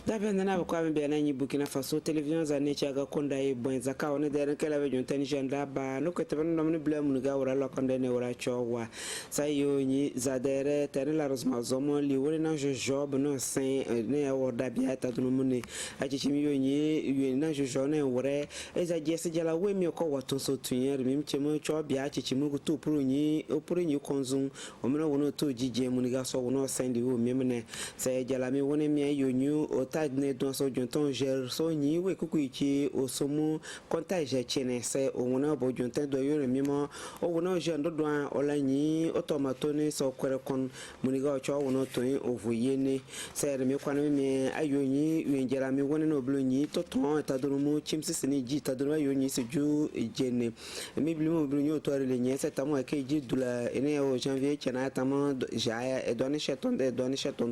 Dabe na kwa mbele na Burkina Faso television za ne chaga konda e bonza ka one de kala be jonta ni janda ba no ko te no ne blem no ga wora lo konda ne wora chowa sayo ni za dere tere la rosma zomo li wori na job no sen ne woda bia ta no mune achi chimi yo ni na jojo ne wore e za jese jala we mi ko wato so tunyer mi chemo cho bia achi chimi go to pro ni konzun o me no wono to jije mu ni ga so wono send wo mi ne sai jala mi woni mi yo nyu tag ne don so jonton ger so ni we kukuichi osomu kontage chene se owona bo jonten do yore mimo owona je ndo doan olanyi automato ne so kwere kon muniga ocho wono to ovuyene se re mi kwana mi ayonyi wenjera mi woni no blonyi to ton etadrumu chimsisi ni ji tadrumu ayonyi seju jene mi blimo blonyi to re le nye se tamo ke ji dula ene o janvier chena tamo jaya e doni cheton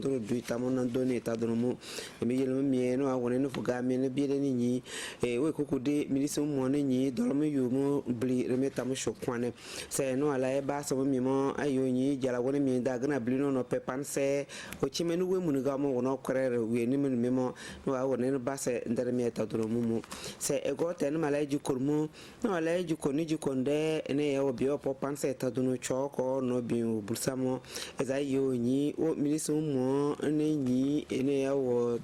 do du tamo nan doni etadrumu mi yelmo mi no awone no fuga mi ne bi ni ni we kukude milisi mo ne ni dolmo yumo bli remeta mo shokwane se no ala e ba so mi mo ayo ni jala woni mi da gna bli no pepan se o chimenu we munu ga mo wono korere we ni mi mo no awone no ba se ndere mi eta dolomo mu se e go ten mala ji kormo no ala ji koni ji konde ne e obi o popan se eta dono choko no bi bulsamo eza yo ni o milisi mo ne ni ene ya wo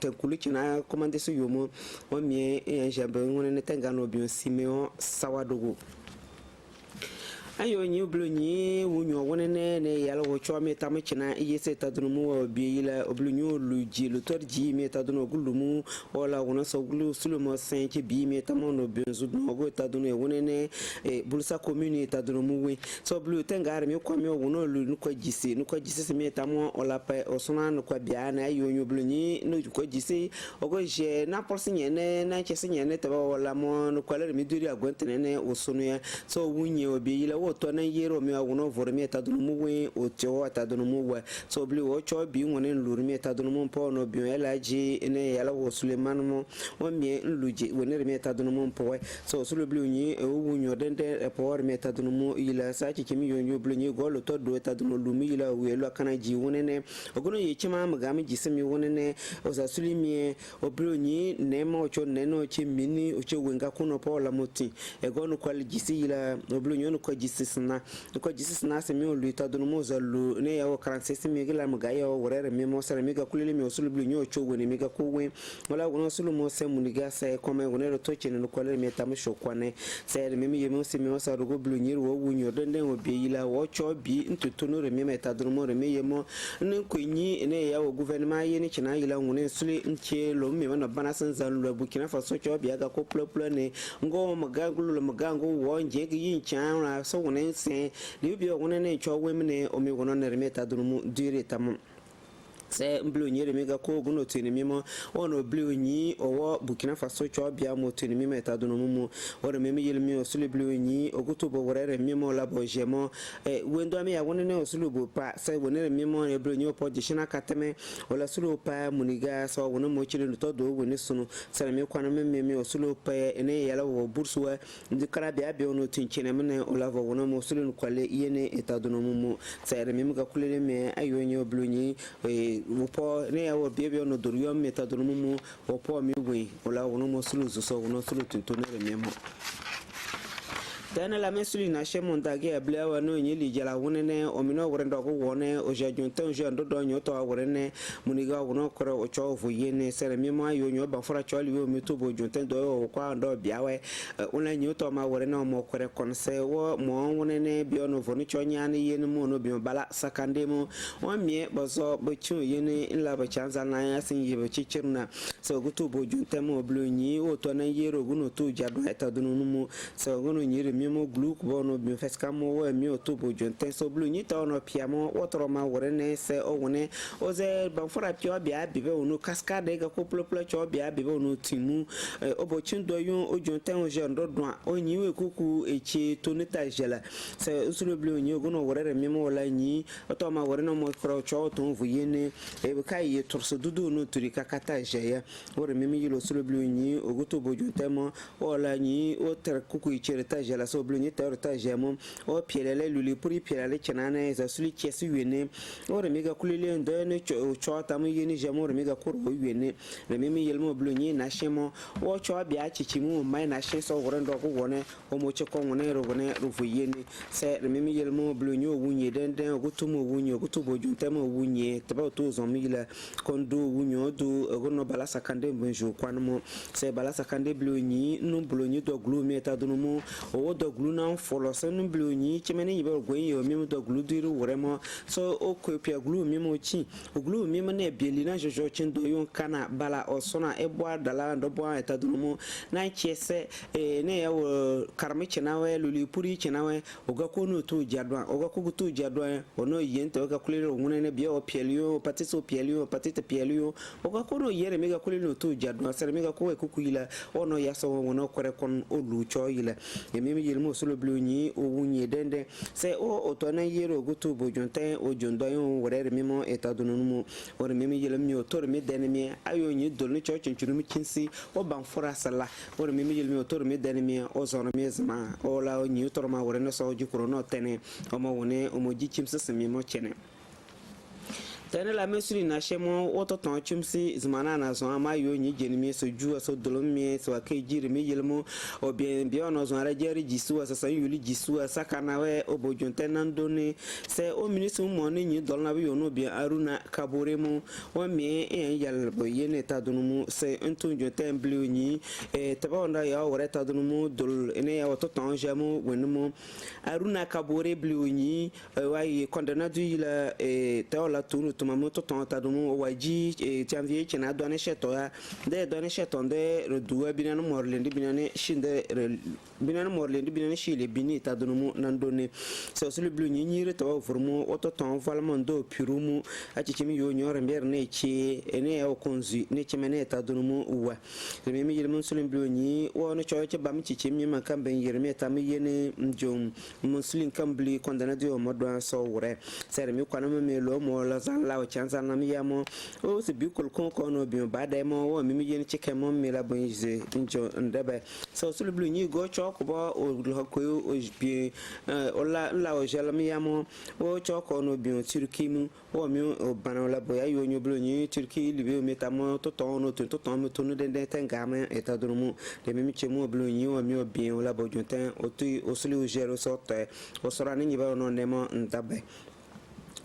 te kulichina komande so yomo o mie e jambe ngone ne tengano bi simeo sawadogo ayo nyi blonyi wunyo wonene ne yala wo cho me tamchina yese tadrumu bi yila oblunyo luji lutorji me tadunu gulumu wala wona so gulu sulumo senki bi me tamono benzu no go tadunu wonene e bulsa commune tadrumu we so blu tengare me kwame wono lu nuko jisi me tamo ola pa osuna nuko bia na ayo nyi blonyi no ko jisi ogo je na porsinye ne na chesinye ne taba wala mo nuko le mi duri agwentene ne osunu ya so wunye obi yila to na yero mi awono vormi etadunu muwe otio etadunu muwe so bli o cho bi ngone lurmi etadunu mu po no bi elaji ene yala wo Suleiman mo o mi nluje wonere mi etadunu mu po so so bli nyi e wunyo dende e po mi etadunu mu ila sa chi kimi yonyo bli nyi golo to do etadunu lumi ila we lo kana ji wonene ogono ye chima magami jisemi wonene o sa sulimi o bli nyi nemo cho neno chi mini o cho wenga kuno po la moti e gono kwal jisi ila o bli nyi no ko jisi na ko jisi na se mi o luita do mo zalu ne ya o 46 mi gila mo ga ya o worere mi mo sere mi ga kulele mi o sulu blu nyo cho woni mi ga ko we wala wono sulu mo se mu ni ga se ko me woni to chene no ko le mi ta mo sho kwane se mi mi yemi se mi o sa rugo blu nyir wo wunyo do nden o bi yila wo cho bi ntutu no re mi meta do mo re mi yemo ne ko nyi ne ya o gouvernement ye ni china yila ngune sulu nche lo mi no bana san zalu lo Burkina Faso cho bi ga ko plo ne ngo mo ga gulu mo ga ngo wo nje gi yin chan so woni se libyo wonene cho wemne o mi wono ne remeta dunu dire tam se mblu nyere mega ko guno tini mimo ono blu nyi owo Burkina Faso cho bia mo tini mimo etadunu mumu ore memi yelmi osule blu nyi oguto bo worere mimo la bojemo wendo ami ya wonene osule bo pa se wonere mimo ne blu nyi opposition akateme ola sulu pa muniga so wono mo chile to do woni sunu se me kwano memi osule pa ene yala wo bursuwa ndi kara bia bia ono tinchene mene ola vo wono mo osule kwale yene etadunu mumu se memi ga kulele me ayo nyi blu nyi upo ne ya wo bebe no doriyo meta donumu opo mi we ola wono mo sulu so wono sulu tutu ne memo dana la mesuli na shemo ndage abla wa no nyili jala wonene omino worendo ko wone o jajun tan jo ndo do nyoto worene muniga wono koro o cho fu yene sere memo ayo nyo ba fora cho liwo mi to bo junten do o kwa ndo biawe ona nyoto ma worene mo kore konse wo mo wonene bi ono voni cho nyane yene mo no bi bala sakande mo o mie bozo bo chu yene illa ba chanza na ya sin yibe chichirna so gutu bo junten mo blonyi o to na yero guno to jado eta dunu mo so guno nyire mimo gluk bono bi feska mo we mi otobo jonten so blu ni ta ono piamo wotro ma worene se o wone o ze ban fora pio bia bibe onu cascade ga ko plo cho bia bibe onu timu obo chindo yon o jonten o je ndo do o nyi we kuku echi tonita jela se usulu blu ni ogono worere mimo wala nyi oto ma worene mo kro cho to vu yene e be kai ye torso dudu no turi kakata jeya wore mimi yilo usulu blu ni ogoto bo jonten mo wala nyi o ter kuku ichere ta jela so blunyi ta ta jemo o pielele luli puri pielele chenane za suli chesi wene o remiga kulile ndo ne cho ta mu yeni jemo remiga kuro wene remimi yelmo blunyi na shemo o cho bia chichimu mai na shin so worendo ko wone o mo che ko wone ro wone rufu yeni se remimi yelmo blunyi o wunye denden ogutumo wunye ogutubo juntemo wunye teba to zomila kondo wunyo do gono balasa kande bonjo kwanmo se balasa kande blunyi no blunyi do glu meta do no o do glu na folo se no blunyi chimene yibe gwen yo mi do glu diru woremo so o ko pia glu mi mo chi o glu mi mo na bieli na jojo chindo yon kana bala osona ebo dala ndo bo eta do no na chiese ne ya karmi chinawe luli puri chinawe oga ko no to jadwa oga ko to jadwa ono yente oga kulero ngune ne bia o pielio patito pielio patite pielio oga ko no yere mega kulero to jadwa sere mega ko ekukuyila ono yaso wono kore kon olu choyile emimi yelmo solo blunyi o wunye dende se o to na yero gutu bojonte o jondo yon wore mimo etadununu o mimi yelmi o to mi denemi ayo nyi dolni chochin chunumi kinsi o banfora sala o mimi yelmi o to mi denemi o zono mezma o la nyi to ma wore no so jikuro no tene o mo wone o mo jichim sesemi mo chene tene la mesuri na shemo oto ton chumsi zmana na zo ama yo nyi jenimi so ju so dolomie so akejiri mi yelmo o bien ono zo ara jeri jisu asa san yuli jisu asa kana we obojonte nandone se o ministre mo ni nyi dolna bi ono bien aruna kaboremu o mi yal bo yene ta dunumu se entun jonte mblu nyi taba onda ya wore ta dunumu dol ene ya oto ton jamu wenumu aruna kabore blu nyi wa yi kondenadu ila teola tunu mamoto tonta dumu waji janvier chena done sheto ya de done sheto de reduwa binana morlendi binane shinde binana morlendi binane shile bini ta dumu nandone so sulu blu nyire to formo oto ton valmondo pirumu achichimi yo nyore mber ne chi ene o konzi ne chimene ta dumu uwa remi yirmun sulu blu nyi wono choche bam chichimi makambe yirme tam yene njom muslim kambli kondana dio modwa so wure sermi kwanama me lo mo la lawo chanza na miyamo o se bi kolkon ko no bi ba da mo wo mi yen chike mo mi la bon je njo ndebe so so le blu ni go choko bo o ko o bi o la o jela miyamo o choko no bi o turkimu o mi o bana la bo ya yo nyo blu ni turki libe metamo to ton no to ton mo to no de tengame eta drumu de mi chemu blu ni o mi o bi o la bo jonten o tu o so le o jero sorte o sora ni ba no ndemo ndabe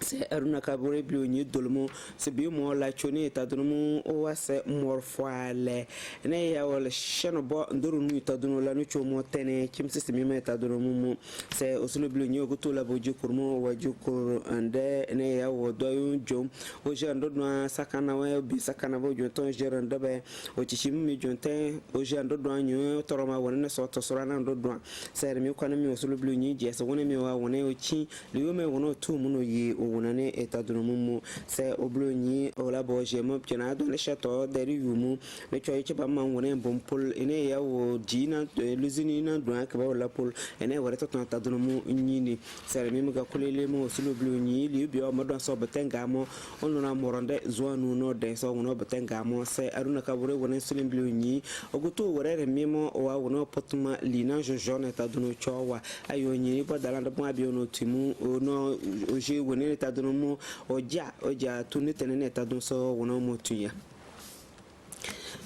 se aruna kabore blonyi dolmo se bi mo la choni ta dolmo o wase morfale ne ya wala shano bo nduru nu ta dolmo la nu chomo tene kim system mi ta dolmo mu se osulu blonyi o gutu la boji kurmo waju kur ande ne ya wo doyun jom o jando no sakana wa bi sakana bo jonton jeranda be o chichimi mi jonten o jando do anyu toroma wona so to sorana ndo do se mi kwana mi osulu blonyi je se wona mi wa wona o chi liyo me wona tu mu no yi wonane etadunumumu se oblonyi ola boje mo pchena do le chateau deri yumu le choy che ba man wona bompol ene ya wo dina luzini na do ak ba la pol ene wore to tadunumu nyini se mi mga kulele mo sulu oblonyi li bi o mo do so betenga mo onu na moronde zwanu no de so wono betenga mo se aruna kabure wona sulu oblonyi ogutu wore mi mo o wa wono potuma lina jojone tadunu chowa ayo nyi ba dalanda mo abi ono timu ono oje woni tadunumu oja tunitene ne tadun so wono motuya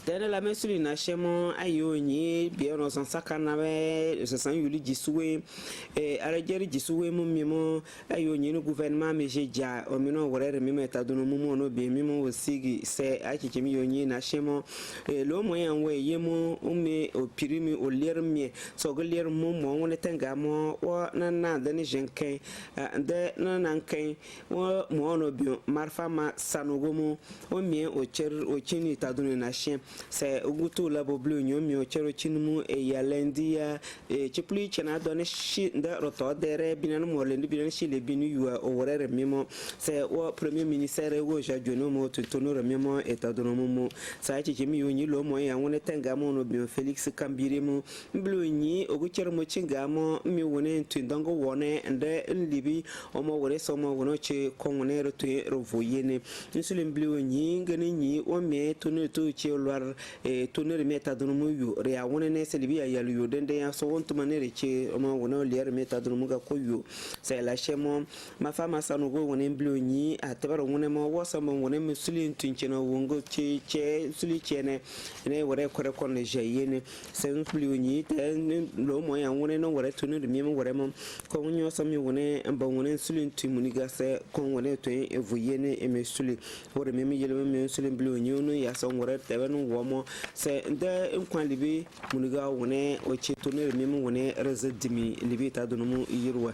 tene la mesuli na shemo ayo nyi bi ono san sakana be se san yuli jisuwe arejeri jisuwe mu mimo ayo nyi no gouvernement mejeja o mino worere mimo etadunu mu no be mimo osigi se achichemi yo nyi na shemo lo moyan we yemo umme opirimi o lermi so go ler mu mo wona tenga mo wo na dani jenken de na kan wo mo no bi marfa ma sanogomo o mi o cher o chini tadunu na shem se ugutu la boblu nyomi o chero chinmu yalendia chipli chena doni shi nda roto dere binan molendi binan shi le binu yuwa o worere mimo se o premier ministère wo ja jono mo tutono mimo etadono mo sa chi chimi yoni lo mo ya wona tenga mo no bi Felix Kambire mo blu nyi ogu chero mo chinga mo mi wona twindongo wona nde libi o mo wore so mo wono che kongonero to rovoyene insulin blu nyi ngani nyi o me tunu to che lwar tar tonere meta dunumu yu ria wona ne selibi ya yalu yu dende ya so wontu manere che o ma wona lier meta dunumu ga ko yu se la shemo ma fama sanugo wona mblonyi atebaro wona mo wosa mo wona musuli tunchena wongo che suli chene ne wore kore kon le jayene se mblonyi te lo mo ya wona no wore tonere mi mo wore mo ko nyo so mi wona mba wona suli tumuni ga se kon wona to evuyene e mesuli wore mi yele mi suli mblonyi no ya so wore tebe no wo mo se nda nkwan libi muniga wona o che tonere mi mo wona rezedimi libi ta dunumu yirwa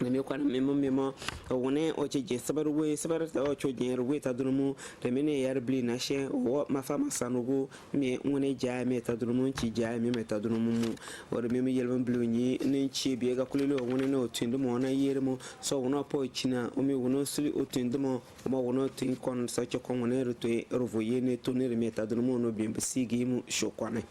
ne me kwana memo wona o che je sabar ta o cho je we ta dunumu de mene yar bli na she wo ma fa ma sanugo me wona ja me ta dunumu chi ja me ta dunumu wore me yelban blonyi ne chi bi ga kulelo wona no tindu mo na yermo so wona po china o me wona suli o tindu mo ma wona tin kon sa che kon wona ruto rovoye ne tonere me ta dunumu no bi sigi mu shokwane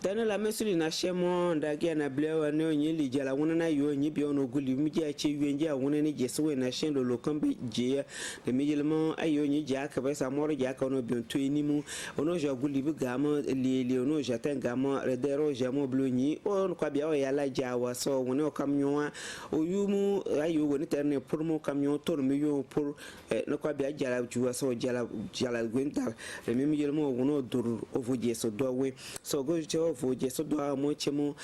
tane la mesuli na shemo ndage na blewa ne onyi lijala wona na yo onyi bi ono guli mji achi yuenje wona ne jesuwe na shendo lokambe je de mijilmo ayo onyi ja ka ba sa moro ja ka ono bi to enimu ono ja guli bi gamo lele ono ja tengamo redero ja mo blonyi on kwa bia o yala ja wa so wona o kamnyoa o yumu ayo woni terne pour mo kamnyo tor mi yo pour no kwa bia jala juwa so jala gwenta de mijilmo wono dur o voje so dowe so go voje so do mo chemu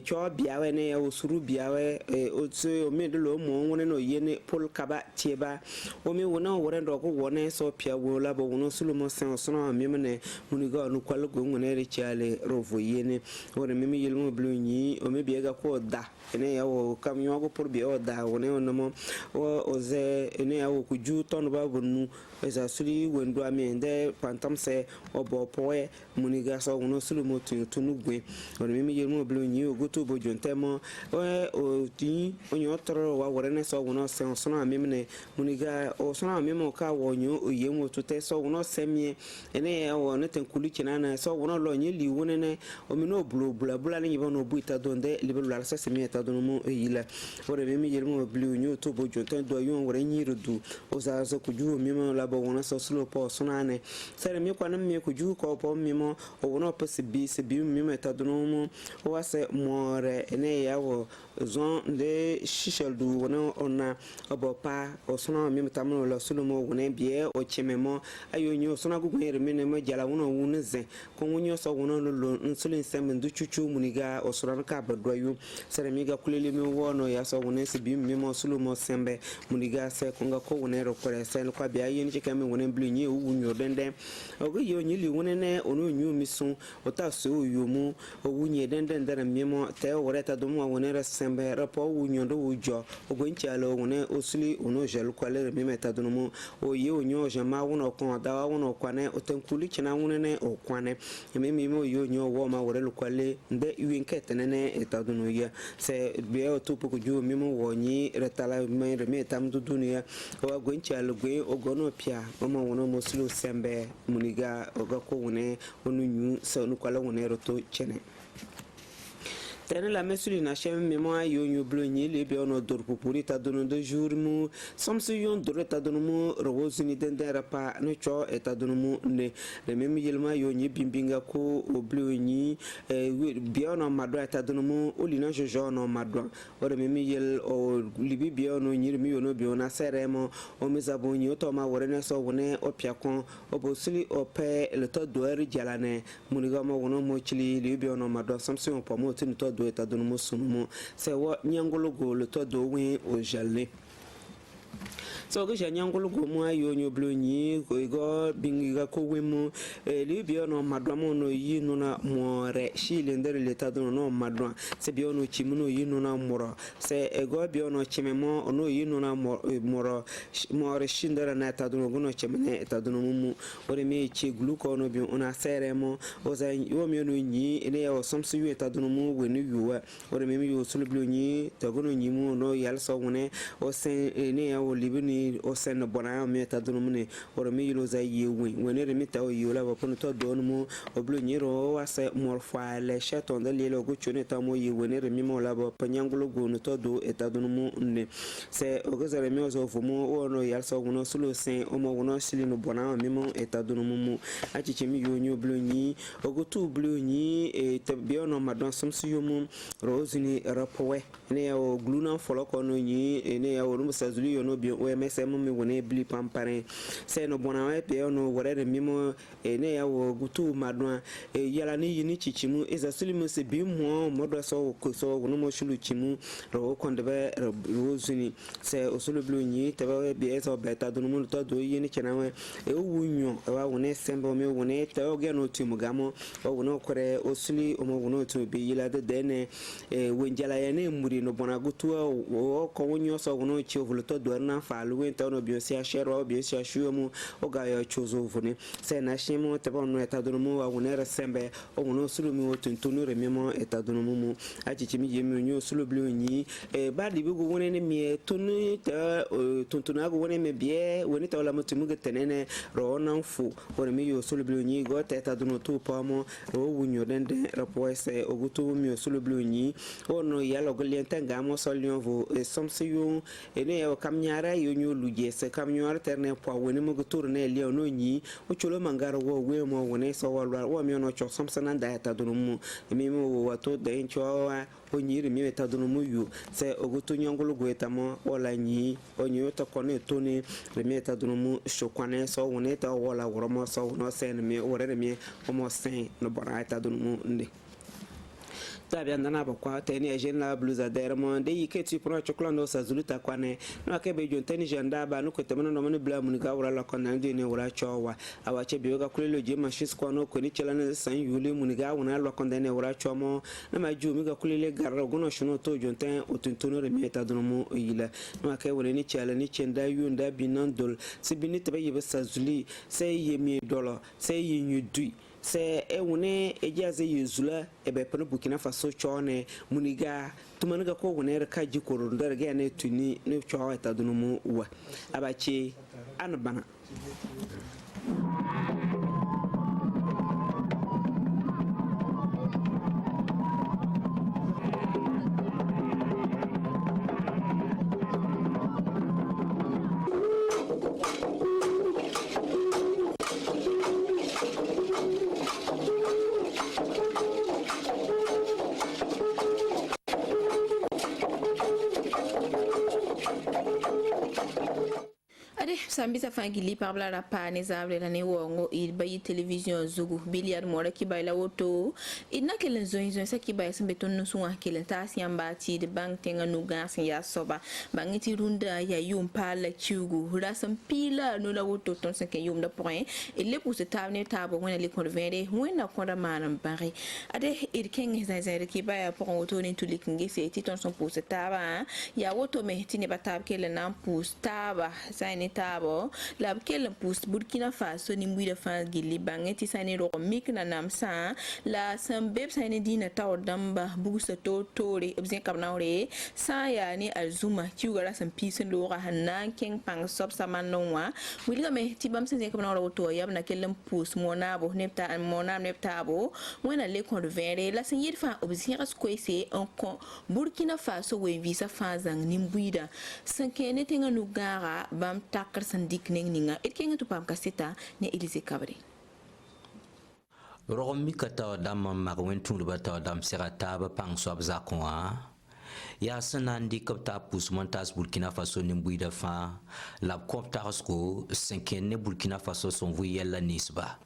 cho biawe ne ya usuru biawe o tso o me de lo mo wona no yene pol kaba tieba o me wona wore ndo ko wona so pia wo la bo wono sulumo sen so no me ne muniga no kwalo go ngone re chale rovo yene wore me yelmo blonyi o me biega ko da ene ya wo kamyo go por bi o da wona no mo o ze ene ya wo ku ju ton ba bonu eza suli wendo amende pantam se obo poe muniga so wono sulumo tunu gwe o me yelmo blonyi o goto bo jontemo o ti onyo toro wa wore ne so wono sen so no me muniga o so no me mo ka wonyo o yemo to te so wono semie ene ya wo ne ten kulu kinana so wono lo nyi li wona ne o me no bula ne yibo no buita donde libelu la sa semie ta dono mo yila wore me yelmo blonyi to bo jonten do yon wore nyi rudu o za zo kuju me mo la bo wono so slo po so na ne sere me kwa na me kuju ko po me mo o wono po se bi me meta dono mo o wase more ene ya wo zon de shisheldu wono ona obopa o sona me meta mo la slo mo wona bie o chememo ayo nyi o sona gugu yere me ne mo jala wono wunu ze ko wonyo so wono lo nsulin sem ndu chuchu muniga o sora ka badwayo sere mi ga kulele mi wono ya so wona se bi me mo slo mo sembe muniga se ko nga ko wona ro kore se ko bia yin chika me wona blinyi o wunyo dende o go yo nyi li wona ne ono nyu misun o ta so yo mu o wunye dende ndara memo te o reta do mo wona sembe rapo wunyo do wujo o go nchalo wona osuli ono jelu kwale me meta do mo o ye onyo jama wono kon da wono kwane o tankuli china wona ne o kwane me mo yo nyo wo ma wore kwale nde iwinkete ne eta do no ya se be o to poko ju me mo wonyi retala me meta mdu dunia o go nchalo gwe o go no pia o ma wono mo sulu sembe muniga o ga ko wona onu nyu so no kwale wona roto chene tene la mesuli na chem memo ayo nyu blonyi le be ono dor popuri ta dono de jour mu samsu yon dor ta dono mu rowozuni dendera pa no cho eta dono mu ne le mem yelma yo nyi bimbinga ko o blonyi be ono madwa ta dono mu olina jojo no madwa o de mem yel o libi be ono nyiri mi ono be ona seremo o mezabonyi o to ma wore ne so wone o piakon o bosuli o pe le to doer jalane muniga mo wono mo chili le be ono madwa samsu on po mo tin to do eta dono mo sunumo se wo nyangolo go le to do wen o jale so go nyangolo go mo ayo nyo blonyi go bingiga ko wemu le bi ono madwa mo no yi no na more shile ndere le ta dono no madwa se bi ono chimuno yi no na moro se go bi ono chimemo ono yi no na moro more shindere na ta dono go no chimene ta dono mu ore mi chi gluko no bi ona seremo o za yo mi no nyi ene o somsu yu ta dono mu wenu yuwa ore mi yo sulu blonyi ta go no nyi mu no yal so wone o se ene ya o libini o sen bona me ta dunu mune o mi yilo za ye woni re mi ta o yola ba pono to don mu o blu nyiro wa se morfa le cheton de le go chone ta mo ye woni re mi mo la ba panyangulo go no to do eta dunu mu ne se o go zare mi o zo fumu o no yal so wono sulo sen o mo wono sili no bona mi mo eta dunu mu a chichi mi yo nyu blu nyi o go tu blu nyi e te bi ono madon samsu yo mu rozini rapowe ne ya o gluna folo ko no nyi ne ya o no sazuli yo no bi o msm mi woni bli pampare se no bona we pe ono wore re mi mo ne ya o gutu madon yala ni yini chichimu eza sulimu se bi mo modo so ko so no mo shulu chimu ro ko ndebe rozini se o sulu blu nyi te ba bi eso beta do no mo to do yini chena we wunyo wa woni sembo mi woni te o ge no timu gamo o wono kore o suli o mo wono to bi yila de dene wenjala ya ne muri no bona gutu o ko wonyo so wono chi o vuluto do na falu wen ta no bi o si a shero o bi o si a shuo mu o ga ya chozo vune se na shimo te ba no eta do mo wa woni re sembe o wono sulu mi o tuntunu re mi mo eta do mo mu a chichi mi yemi onyo sulu blu nyi ba di bi go woni ne mi tunu ta tuntunu go woni me bie woni ta la mo timu ge tenene ro na fu woni mi yo sulu blu nyi go ta eta do no tu pa mo ro wunyo dende rapoise ogutu mi o sulu blu nyi ono yalo golienta ngamo solion vo somsiyo ene ya kamnyara yo nyu luje se kamnyara terne po woni mo gutur ne le ono nyi o chulo mangaro wo we mo woni so walwa wo mi ono cho somsana da ta dunu mu mi mo wato de ncho wa o nyiri mi ta dunu mu yu se ogutu nyongulu go etamo wala nyi o nyu to kone toni le mi ta dunu mu shokwane so woni ta wala woro so no sen mi wore mi o mo sen no bara ta dunu mu ndi tabia ndana bakwa teni agenda bluza dermo de yiketi pro choklando sa zuluta kwane no akebe jon teni janda ba no kotemano no mani bla munika wala la konna ndi ne wala chowa awache biyoga kulelo je machis kwano ko ni chelana san yule munika wona la konna ne wala chomo na maju miga kulele garra gono shono to jon ten otuntono re meta dono yila no akebe wona ni chelana ni chenda yunda binandol sibini tabe yebe sa zuli se yemi dola se yinyu dui se ewune ejaze yezula ebe pano Burkina Faso chone muniga tumaniga ko wonere kaji korondar ga ne tuni ne chowa ta dunumu wa abache anbana Sambisa fangili pabla rapa ne zabre la ne wongo il bayi television zugu biliard mora ki bay la woto ina kelen zon sa ki bay sambe ton no suwa kelen ta siamba ti de bank tenga no gas ya soba bangiti runda ya yum pala chugu rasam pila no la woto ton sa ke yum da point et le pour se table table wona le convere wona konda manam bari ade il ken za ki bay pour woto ne tout likingi se ti ton son pour se table ya woto me ti ne batab kelen nan pour taba sa ne tabo la quelle pousse Burkina Faso ni mbuida fa gili bangeti sani ro mik na namsa la sambeb sani dina taw damba bugusa to tore obzen kabnaure sa ya ni alzuma kiugara sam pisen lo ga hanan king pang sop samanonwa wilga me tibam sen kabnaure to yab na kellen pousse monabo nepta an monam neptabo wona le convere la sen yirfa obzen ras koise en kon Burkina Faso we visa fa zang ni mbuida sankene tenga nugara bam takar sandik ninga et kenga tu pam kaseta ne Elise Kabri Romi kata dam magwen tun bata dam serata ba pang so abzakwa ya sanandi kapta pus montas Burkina Faso ni mbuida fa la kopta sko 5e Burkina Faso son vuyela nisba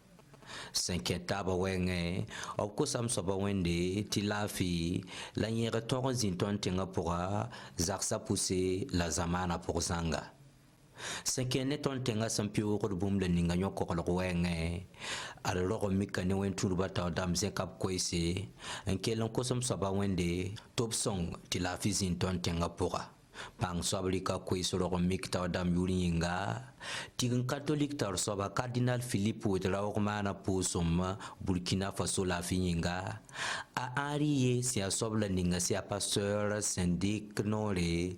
5e taba wenge of ko sam so ba wende tilafi la nyere toron zinton tenga pora zaksa pousser la zamana pour zanga 5e ton tenga sampio ko bum le ninga nyoko ko wenge ala ro mika ne wen turba ta dam ze kap koise en kelon ko som saba wende top song ti la fizin ton tenga pora pang sobli ka kwe soro mikta dam yuringa tigun catholic tar soba cardinal Philippe Ouedraogo mana pusum Burkina Faso la fininga a ariye sia sobla ninga sia pasteur syndic nore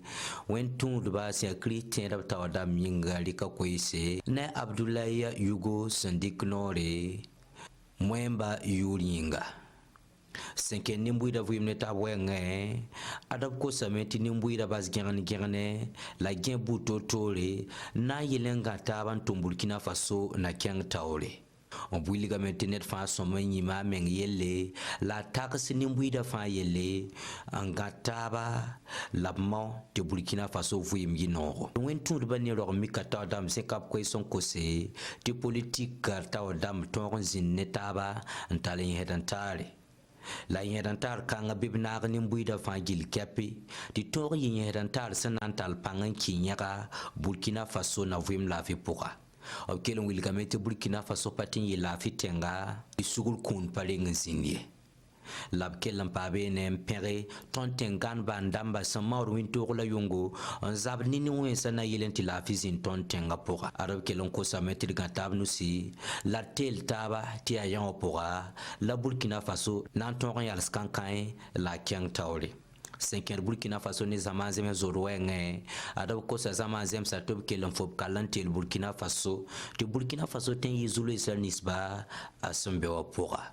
wen tun ba sia christian ta dam yinga lika kwese ne Abdoulaye Yugo syndic nore mwemba yuringa senke nimbuida vuyimne tabwenge adab ko sameti nimbuida bas gerne la gen buto tole na yelenga taban to Burkina Faso na kyang tawle on builiga maintenir fa somanyi ma meng yelle la taxe nimbuida fa yelle angataba labmo de Burkina Faso vuyim yinoro wen tout ba ne ro mikata dam se kap ko son kose de politique ta dam ton zin netaba ntalen hedantare la yedantar kanga bibnaga nimbuida fangil kapi di tor yedantar sanantal pangan kinyaga Burkina Faso na vim la fi poka o kelon wilgamete Burkina Faso patin yi la fi tenga isugul kun pare nginsinye lab kelam pabe ne mpere ton tengan bandamba samar winto la yongo on zab nini wen sana yelenti la fi zin ton tenga poka arab kelon ko sametir gatab nusi la tel taba ti ayan poka la Burkina Faso nan ton yal skankan la kyang tawle 5 Burkina Faso ni zamazem zorwenge adab ko sa zamazem sa tob kelon fob kalantel Burkina Faso ti Burkina Faso ten yizulu isal nisba asumbe wa poka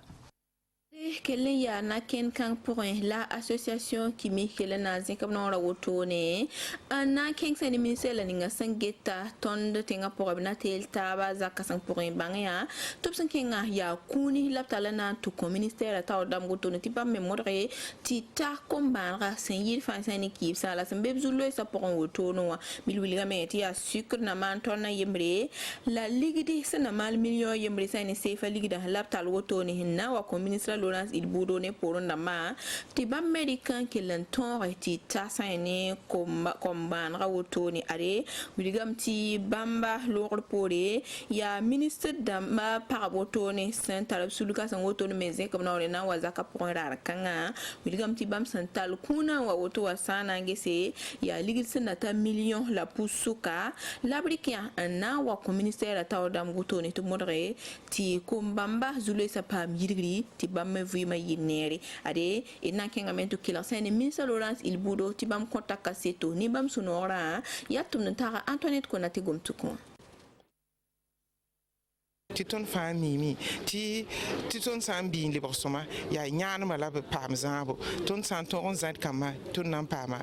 kelen ya na ken kan point la association qui mi kelen na zin kam no rawoto ne na ken sen ministère la ninga sangeta ton de tinga pour na tel taba za kasan point bangya top san kenga ya kuni laptala na to ko ministère ta dam goto ne tipa memore ti ta kombara sen yir fa sen équipe ça la sen bebzulo sa pour woto no mil wilga me ti ya sucre na man ton na yembre la ligue de sen na mal million yembre sen sefa ligue da laptal woto ne na wa ko ministre il budo ne pour ma ti ba americain qui l'entend ti tasa ne comme ban rawoto ni are wiligam ti bamba lor pore ya ministre damba paraboto ne saint arab suluka san woto ne meze comme na wazaka pour rar kanga wiligam ti bam santal kuna wa woto wasana ngese ya ligil senata million la pusuka labrikia na wa ko ministère ta dam goto ne to modre ti kombamba zule sa pam yirgri ti bam vima yinere ade ina kengamento kila sene ministre Laurence Ilbudo tibam kontaka seto ni bam sunora yatum ntara Antoinette Konate gomtuko titon famimi ti titon sambi li borsoma ya nyaan mala be pam zambo ton santon zat kama ton nan pama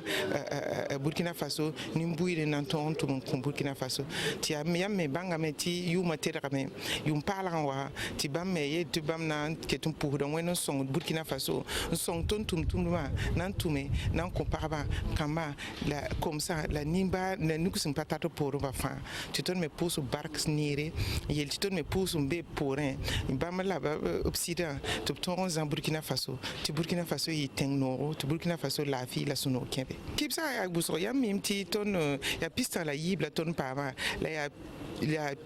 Burkina Faso nimbuire nan ton tum Burkina Faso ti am me banga me ti yuma tera me yum palan wa ti bam me ye ti bam nan ketum pour don weno song Burkina Faso song ton tum ma nan tume nan comparaba kama la comme ça la nimba na nukusin patato pour ba fa titon me pousse barks nire yel titon me be porin bam la obsidian to ton en Burkina Faso ti Burkina Faso yi tengno ti Burkina Faso la fi la suno kebe kipsa ya buso ya mimti ton ya pista la yibla ton pama la ya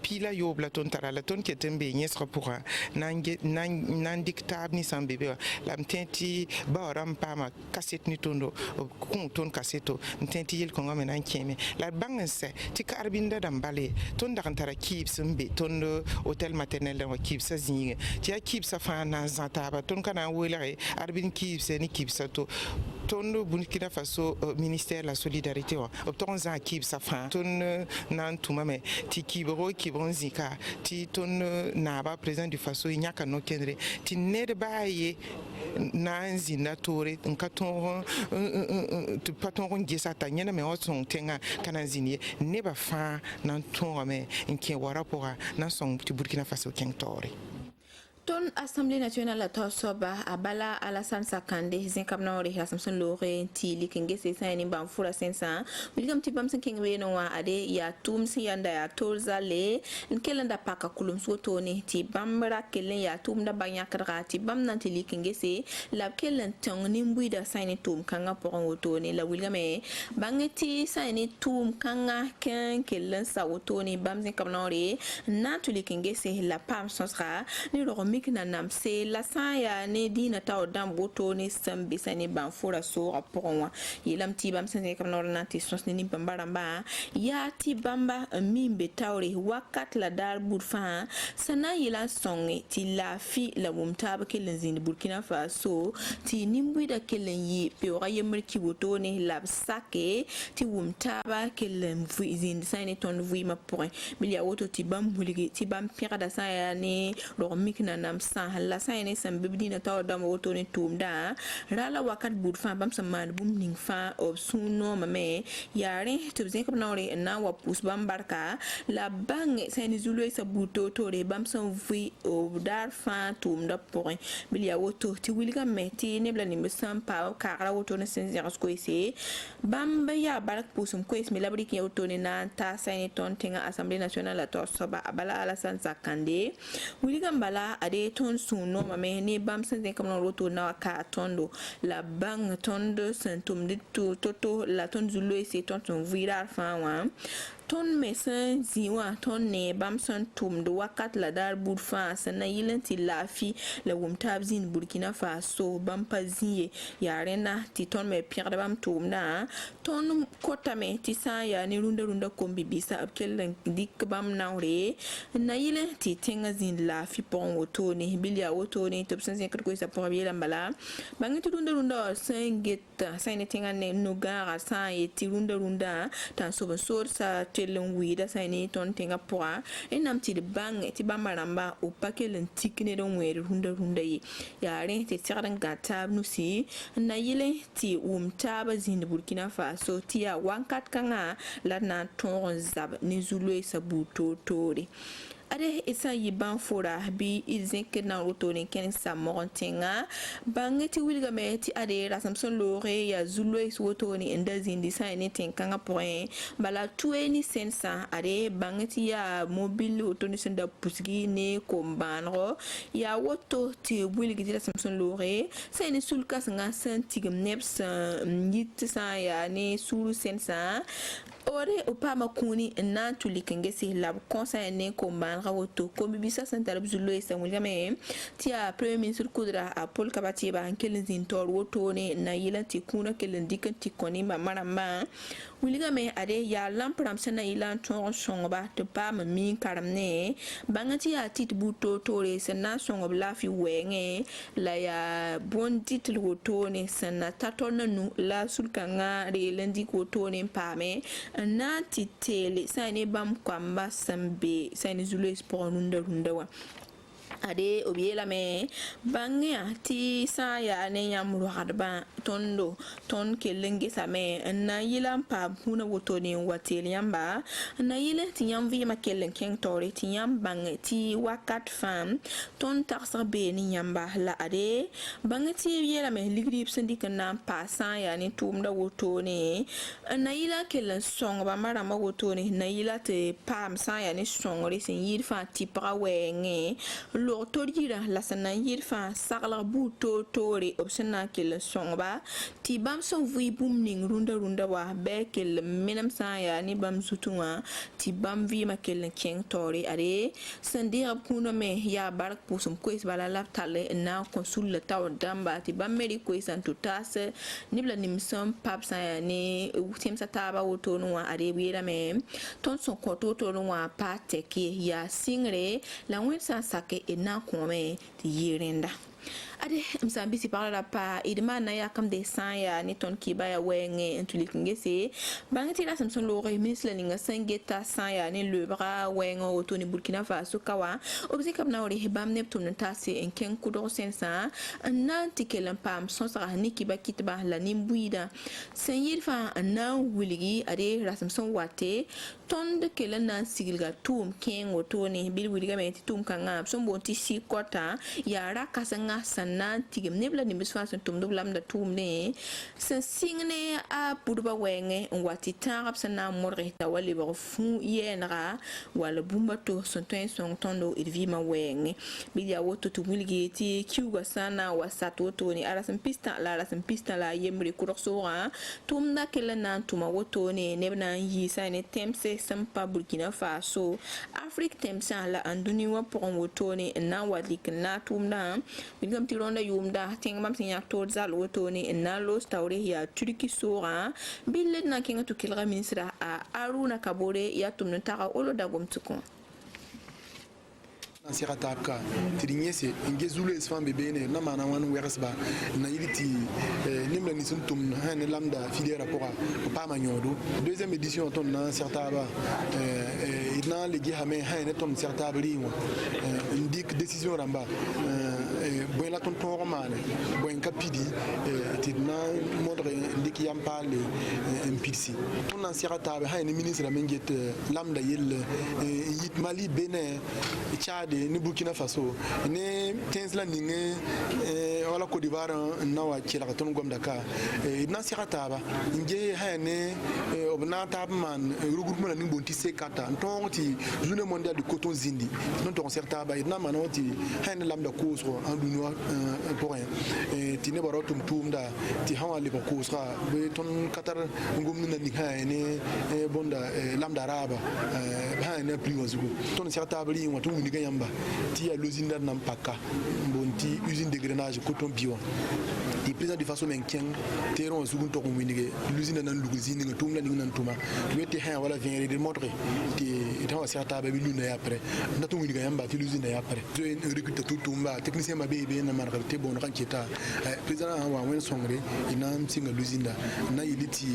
pila yo blaton tara la ton ketembe nyesra pour nan dictab ni san bebe la mtenti baram pama cassette ni tondo kon ton cassetto mtenti yel ko ngame nan keme la bangense ti karbinda dambale ton da tara kibs mbe ton hotel maternel da kibs zinga ti kibs fa na zantaba ton kana wolere arbin kibs ni kibs to ton Burkina Faso ministère la solidarité obton za kibs fa ton nan tumame ti kibro kibronzika ti ton naba président du Faso nyaka no kendre ti ned baye nanzi na tore nkaton tu paton ngesa ta nyana me oson tenga kana zinie ne ba fa nan ton me nke wara pora nan son ti Burkina Faso kentore ton Assemblée nationale to soba abala Alassane Sakande zinkabna ori Samson Lore ti likinge se sani bam fura sensa wilgam ti bam sinking we no wa ade ya tum si yanda ya tolzale nkelanda paka kulum soto ne ti bambara kelen ya tum da banya kra ti bam nan ti likinge se la kelen tong ni mbuida sani tum kanga poron woto ne la wilgame bangeti sani tum kanga ken kelen sa woto ne bam zinkabna ori na to likinge se la pam sonsra ni ro mikna namse la saya ne dina taw dam boto ne sambe sani ban fora so raporwa yelam ti bam sene kam norna ti sos ni bambaramba ya ti bamba mimbe tawre wakat la dar burfa sana yela songe ti la fi la mumtaba kelen zin Burkina Faso ti nimbuida kelen yi pe wa yemr ki boto ne lab sake ti mumtaba kelen zin sani ton vui ma point bilia woto ti bam buligi ti bam pirada saya ne lo mikna nam sa la saya ne sam bibdina taw dam woto ne tumda rala wakat burfa bam saman bum ning fa ob suno mame yare to zen kam nore na wa pus bam barka la bang sani zulu sa buto to re bam son vui o dar fa tumda point bilia woto ti wilga meti ne bla ni mesam pa kara woto ne sen zeras ko ese bam ya barak pusum ko es mi labri ki woto ne na ta sani ton tinga assemblée nationale la to soba abala ala san sakande wilga mbala ade ton suno mame ne bam sen zen kam no woto na ka tondo la bang tondo sentum de toto la ton zulu ese ton virar fa wa ton mesen ziwa ton ne bam son tum do wakat la dar burfa sana yilanti lafi la wumtab zin Burkina Faso bam paziye yarena ti ton me pierre bam tum na ton kota me ti sa ya ni runda kombi bisa abkel dik bam nawre na yile ti tenga zin lafi pon woto ne bilia woto ne top sen ko sa pour bien mbala bangi runda sengeta sayne tenga ne nugara sa e ti runda tan so sa telen wida sayne ton tenga poa enam ti de bang ti bamaramba o pakelen tikne don wer runda yi yare ti tsiran gata nusi na yile ti umtaba zin Burkina Faso ti ya wankat kanga la na ton zab ni zulu sabuto tore ade isa yiban fora bi izinke na rotone ken sa montenga bangeti wilga meti ade rasamson lore ya zulu wotoni enda zindi sa ni tenkanga point bala 20 sensa ade bangeti ya mobile wotoni senda pusgi ne kombanro ya woto ti wilga di rasamson lore sa ni sulka nga sentigam neps nyit sa ya ni sulu sensa ore upama kuni na tulikengesi lab conseil ne komban rawoto kombi bisa santarab zulu esa mulgame tia premier ministre kudra a Paul Kabati ba hankelin zintor woto ne na yilanti kuna kelen dikanti koni ma maramba mulgame ade ya lampram sana ilan ton songoba to pa min karamne bangati ya tit buto tore sana songob la fi wenge la ya bon title woto ne sana tatona nu la sulkanga re lendi woto ne pame na titele sani bam kwamba sambe sani zulu sport runda wa ade obiela me bangia ti sa ya ne yamru hadba tondo ton kelenge same na yilam pa huna woto ni watel yamba na yile ti yam vi ma kelen ken tori ti yam bang ti wakat fam ton tarsa be ni yamba la ade bangati yela me ligrip syndic na pa sa ya ni tumda woto ni na yila kelen song ba mara ma woto ni na yila te pam sa ya ni song ri sin yir fa ti pra wenge lo tojira la sana yir fa sagla bu to tori opsena kelen song ba ti bam son vui bum ning runda wa be kel menam sa ya ni bam zutunwa ti bam vi ma kel ken tori are sandir kuna me ya barak pusum kois bala laptale na konsul la taw damba ti bam meri kois an tutase ni bla nim som pap sa ya ni utem sa taba woto no are wira me ton son koto to no wa pate ki ya singre la wensa sake ena kome ti yirenda ade msambi si parla pa idma na ya kam de san ya ni ton ki ba ya wenge intulikinge se bangati la samson lo remis la ninga sangeta san ya ni le bra wenge o to ni Burkina Faso kawa obzi kam na ore hebam neptum na tase en ken kudo sensa na tikelan pam son sa ni ki ba kitba la ni buida sen yirfa na wuligi ade la samson wate ton de kelan na sigilga tum ken o to ni bil wuliga me tum kanga son bonti si kota ya ra kasanga san na tigem nebla ni bisfa sun tum dublam da tum ne san singne a purba wenge wati tarap sana morre ta wali ba fu yenra wala bumba to son ten son tondo irvima wenge bidia woto to mulgi ti kiuga sana wasat woto ni arasan pista la yemri kurosora tum da kelana tuma woto ne nebna yi sa ne temse sampa Burkina Faso Afrique temse la anduni wa pon woto ne na wadlik na tum da bigam ti ronda yumda tengam sin yaktor zal woto ne na lo stawre ya turki sora billet na kinga to kilra ministra a Aruna Kabore ya tum ntaka olo da gomtukon Sira tapka trinyese ngezulu esfam bebene na mana wan wersba na yiliti nimla ni suntum han lambda fidé rapport pa manyodo deuxième édition ton na certaba ina legi hame han ton certaba riwa indique décision ramba bon la ton romane bon capidi tidna modre indique yam parle impixi ton na certaba han ministre menget lambda yel yit Mali Benin Tchad ni Burkina Faso ni Tenzla ninge wala Côte d'Ivoire na wa kila katon gom Dakar na sirata ba nge ha ne obna tabman regroupement la ngbonti sekata ntonti journée mondiale de coton zindi non ton certa ba na manoti ha ne lamda kusro en dunwa pour rien ti ne barotum tumda ti hawa le kusra be ton katar ngom na ni ha ne bonda lamda raba ha ne priwazugo ton certa ba ri watu ni yamba ti ya l'usine nampaka bonti usine de grainage coton bio di président de façon maintien terrain sugun to ko minige l'usine nan l'usine nga tumla ni nan tuma wete ha wala vient de montrer ti tawa certa ba bi luna ya après ndatu minige yamba ti l'usine ya après to en recruter tout tumba technicien ma be na marka te bon kan kita président wa wen songre ina msinga l'usine na iliti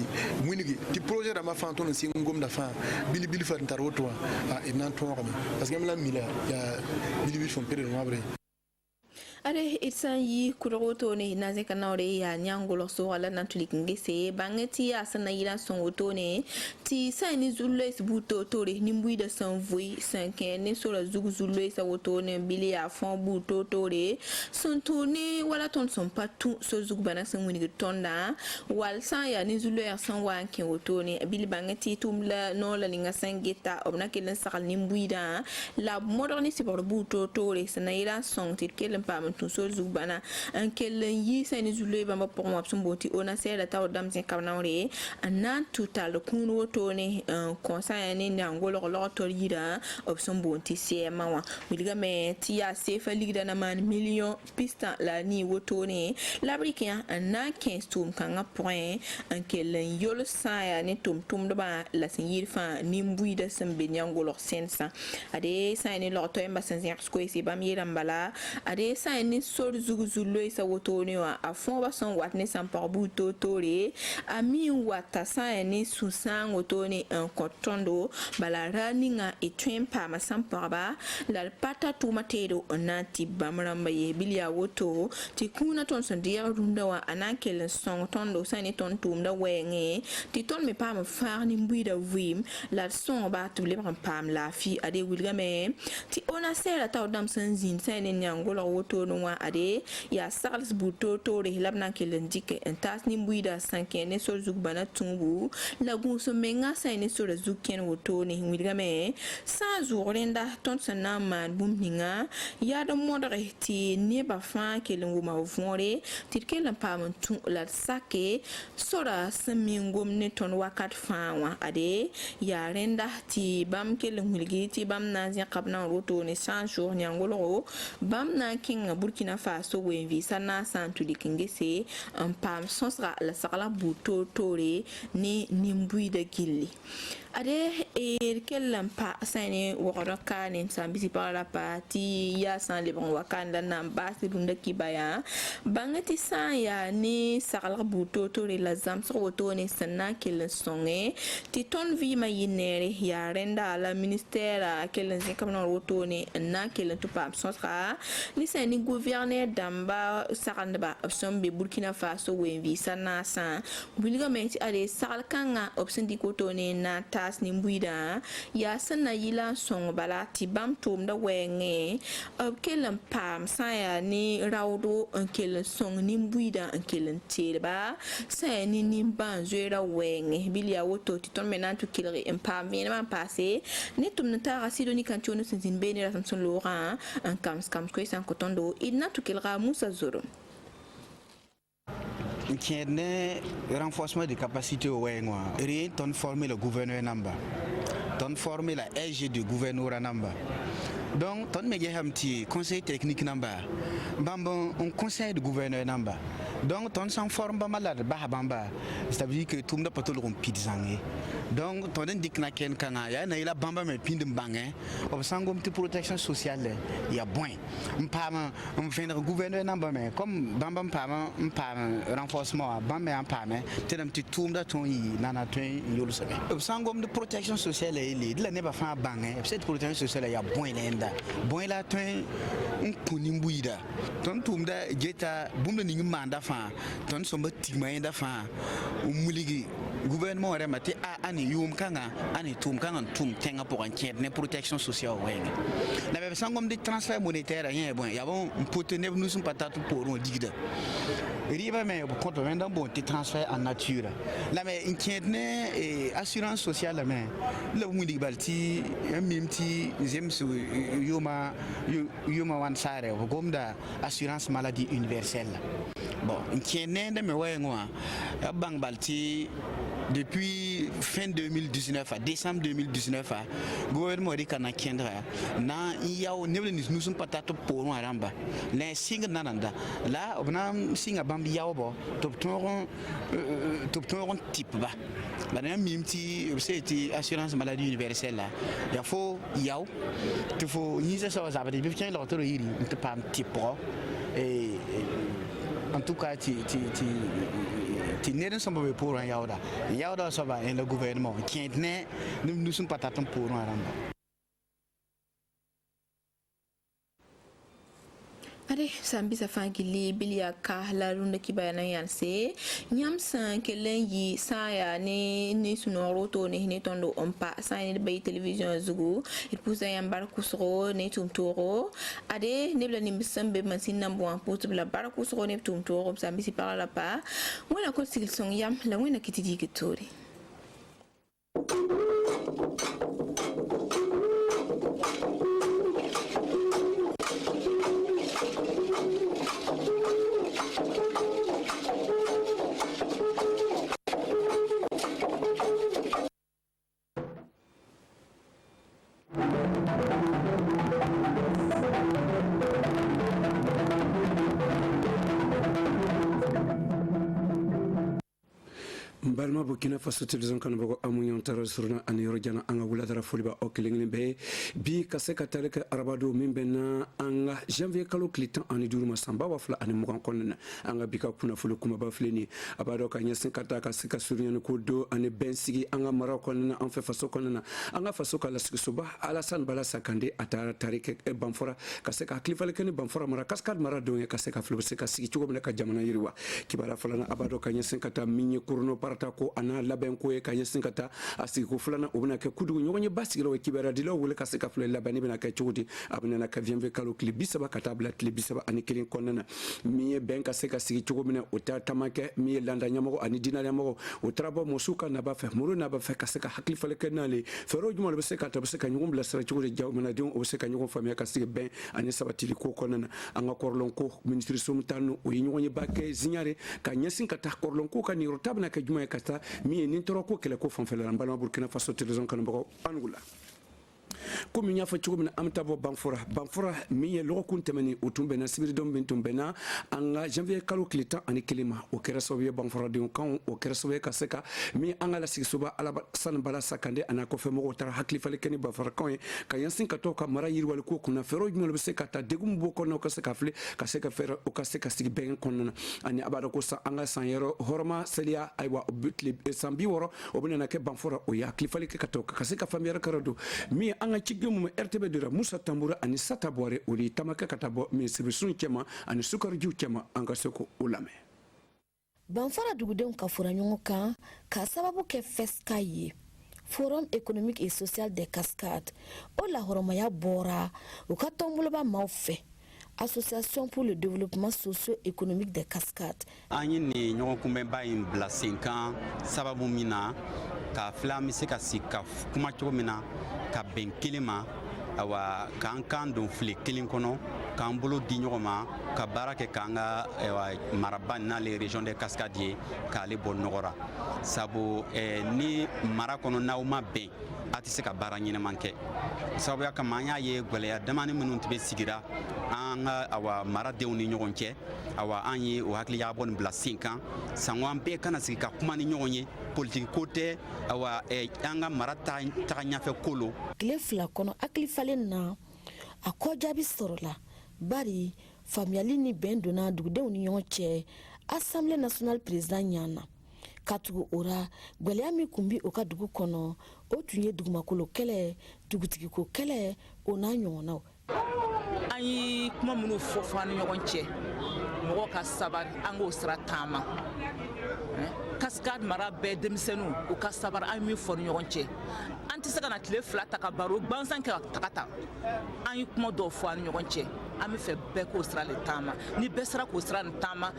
minige ti projet da ma fanton singom da fa bili fa ntarotwa ina to parce que la mila ya bilibi fon pere no abre are itsan yi kuroto ne na zeka naure ya nyangolo so ala natulik ngese bangeti ya sana ila son oto ne ti sani zulles buto tore nimbui de san vui 5 ne so la zugu zulles oto ne bili ya fon buto tore son tourne wala ton son patu so zugu bana san wini tonda wal san ya ni zulles san wanke oto ne bili bangeti tumla no la linga sangeta obna kelen sakal nimbui da la moderne si por buto tore sana ila son tir kelen pam tun so zubana an kelen yi sani zulé bamba pour moi boti ona sera taw dam sen kamnawre anan total kun woto ne conseil ne ngolo lo to yira option boti se mawa wilga me tia se fa ligda na man million pista la ni woto ne labrikian anan 15 tum kanga point an kelen yol saya ne tum ba la sin yirfa ni mbuida sembe nyangolo sensa ade sani lo to emba sen ko isi bam yirambala ade ni sor zuguzulo isa wotone wa afon ba son watne san parbu totore ami wata sa ni susan wotone en kotondo bala raninga etwen pa ma san parba la pata tu matero onati bamramba ye bilia woto ti kuna ton son dia runda wa anakelen son tondo sani ton tumda wenge ti ton me pa ma far ni mbuida vim la son ba tu le pam la fi ade wilgame ti ona sera taw dam san zin sani nyangolo woto no wa ade ya sals buto to re labna kelen dike en tas ni mbuida 5 ne so zugbana tungu la gunso menga sa ne so zuken woto ne wilgame sa zurenda ton sana man bumninga ya do modre ti ne ba fa kelen guma vore ti kelen pam tun la sake sora samingom ne ton wakat fawa ade ya renda ti bam kelen wilgi ti bam na zia kabna woto ne sa jour nyangolo bam na kinga Burkina Faso wenvi sana santu dikingese pam sonsra la sakala buto tore ni nimbui de gilli ade kellam pa sane woro kanen sambisi para pati ya san le bon wakanda namba se bunda kibaya bangati sa ya ni sakala buto tore la zamso woto ne sana kel songe ti ton vi ma yinere ya renda la ministère kelen kamna woto ne na kelen to pam sonsra ni sane gouverneur damba sarandba option be Burkina Faso wenvi sana san buliga menti ale sal kanga option di kotone na tas ni mbuida ya sana yila song bala ti bam tom da wenge kelam pam saya ni rawdo kel song ni mbuida kel telba saya ni nimban zoera wenge bilia woto ti ton menantu kilre en pam bien man passé ni tum nta rasidoni kanchono sin bene la Samson Laurent un kam ko san kotondo idna to kilra Moussa Zoro qui est renforcement des capacités au Wengwa. Rien ton former le gouverneur Namba. Ton former la SG du gouverneur Namba. Donc, ton méga un petit conseil technique Namba. Bambon, un conseil de gouverneur Namba. Donc, ton s'en forme pas malade, bamba. Ça veut dire que tout le monde peut le rompre zangé. Donc, ton indique na ken kanaya, na ila bamba me pin de bangé. Au sangom de protection sociale, il y a bon. M'pama, on fait le gouverneur Namba mais comme bamba m'pama renforcement, bamba m'pama, t'es un petit tour de ton y nana ton yolo sebe. Au sangom de protection sociale, il la n'est pas fait bangé. Cette protection sociale, il y a bon lenda. Bon la ton un kunimbuida. Ton tour de jeta boum de n'imanda fan. Ton sombre tigmain da fan. Muligi. Gouvernement aurait maté à ani yum kanga ani tum kanga tum tenga pour un tiers de protection sociale ouais la même sans comme des transferts monétaires rien bon y a bon potener nous sommes pas tout pour on digda riba mais compte maintenant bon des transferts en nature la mais une tiers et assurance sociale mais le mundi balti un mimti zem su yuma wan sare comme da assurance maladie universelle bon une tiers de me ouais moi bang balti depuis fin 2019 à décembre 2019 le gouvernement de Kanakendra na yao nous sommes pas pour aramba les signes nananda là on a signe bambi yao bo top type ba madame mimti c'est assurance maladie universelle là il faut yao il faut ni ça ça va dire bien l'autre il ne pas type et en tout cas tu n'es pas pour un yauda ça va le gouvernement qui n'est nous sommes pas pour un ramba. Ade sambi sa fangili bilia ka la runda kibana yanse nyam san kelen yi saya ne sunoro to ne tondo ompa sa ne bay television zugu il pousa yambar kusro ne tumtoro ade ne bla ni msambe masin nambo en pour la bar kusro ne tumtoro sambi si par la pa wala ko sigil song yam la wena kitidi gitori balma Burkina Faso television kan bago amunyon taro surna ani rojana anga wuladara foliba okelengni be bi kaseka taleka arabado minbena anga janvier kalo klitan ani duruma samba wafla ani mukan konna anga bika kuna fulu kuma ba fleni abado kanya sinkata ka sika surnya ko do ani bensigi anga mara konna an fe faso konna anga faso kala siksoba alasan bala sakande atara tarike banfora kaseka klifale ken banfora mara kaskad mara do kaseka fulu sika sigi chugo ka jamana yiriwa kibara falana abado kanya sinkata minye kurno parta ko ana laben ko e kanya sinkata asiko fulana obuna ke kudu nyonye basigiro we kibara dilo wole kaseka fulu labani bena ka chugudi abuna na ka vienve kalo klibisaba katabla klibisaba ani kelin konna miye ben kaseka sigi chugo mena utatamake miye landa nyamoko ani dinala nyamoko utrabo musuka na ba fe muru na ba fe kaseka hakli fale kenale fero jumo le seka tabseka nyugum la sera chugudi jaw mena dion o seka nyugum famia kasika ben ani sabatili ko konna anga korlon ko ministre sumtanu o nyonye bakke zinyare ka nyasin ka ta korlon ko kan rotabna ka juma kata mi ni toro ko kele ko fanfela mbala Burkina Faso television kan bako angula comme il y a fait tout amtabo banfora mi lo kuntemeni utumbe na sibiri dom bentumbe na anga janvier kalo klita ani kelima o kereso ye banfora de kan o kereso ye kaseka mi anga la sigsuba ala san bala sakande ana ko fe mo tar hakli fale keni banfora kan ka yansin ka to ka mara yirwal ko kuna fero mo be seka ta degum bo ko no kaseka fle kaseka fero o kaseka sig ben kon ani abada ko sa anga san yero horma selia aywa obutli sambi woro obuna na ke banfora o ya klifale ke ka to kaseka famiyar karado mi anga anga cigemu RTB dira Musa Tambura ani Sata Boire oli tamaka katabo ministre sun cema ani sukarju cema anga soko ulame Banfara dugudenw ka fura ɲɔgɔn kan ka sababu kɛ FESCA ye Forum économique et social des Cascades o lahɔrɔmaya bɔra u ka tɔnboloba maaw fɛ Association pour le développement socio-économique des Cascades. An ye nin ɲɔgɔn kunbɛnba in bila sen kan sababu min na ka fila an bɛ se ka sigi ka kuma cogo min na ka bɛn kelen ma awa k'an kan don file kelen kɔnɔ k'an bolo di ɲɔgɔn ma ka baara kɛ k'an ka maraba n'ale région des Cascades ye k'ale bɔ nɔgɔ la sabu ni mara kɔnɔ n'aw ma bɛn a tɛ se ka baara ɲɛnɛman kɛ sabuya kama an y'a ye gwɛlɛya damani minnu tun bɛ sigira an ka awa maradenw ni ɲɔgɔn cɛ awa an ye o hakilija bɔ nin bila sen kan sango an bɛɛ kana sigi ka kuma ni ɲɔgɔn ye politiki ko tɛ awa an ka mara taga ɲɛfɛ ko lo tile fila kɔnɔ hakili falen na a kɔ jaabi sɔrɔla bari faamuyali ni bɛn donna dugudenw ni ɲɔgɔn cɛ Assemblée nationale président ɲana ka tugu o ra gwɛlɛya min kun bi o ka dugu kɔnɔ o tun ye dugumakolo kɛlɛ dugutigiko kɛlɛ o n'a ɲɔgɔnnaw an ye kuma minnu fɔ an ni ɲɔgɔn cɛ mɔgɔ ka sabari an k'o sira taama Cascade mara bɛɛ denmisɛnninw u ka sabari an ye min fɔ ni ɲɔgɔn cɛ an tɛ se ka na tile fila ta ka baro gansan kɛ ka taga ta an ye kuma dɔw fɔ an ni ɲɔgɔn cɛ an bɛ fɛ bɛɛ k'o sira le taama ni bɛɛ sera k'o sira nin taama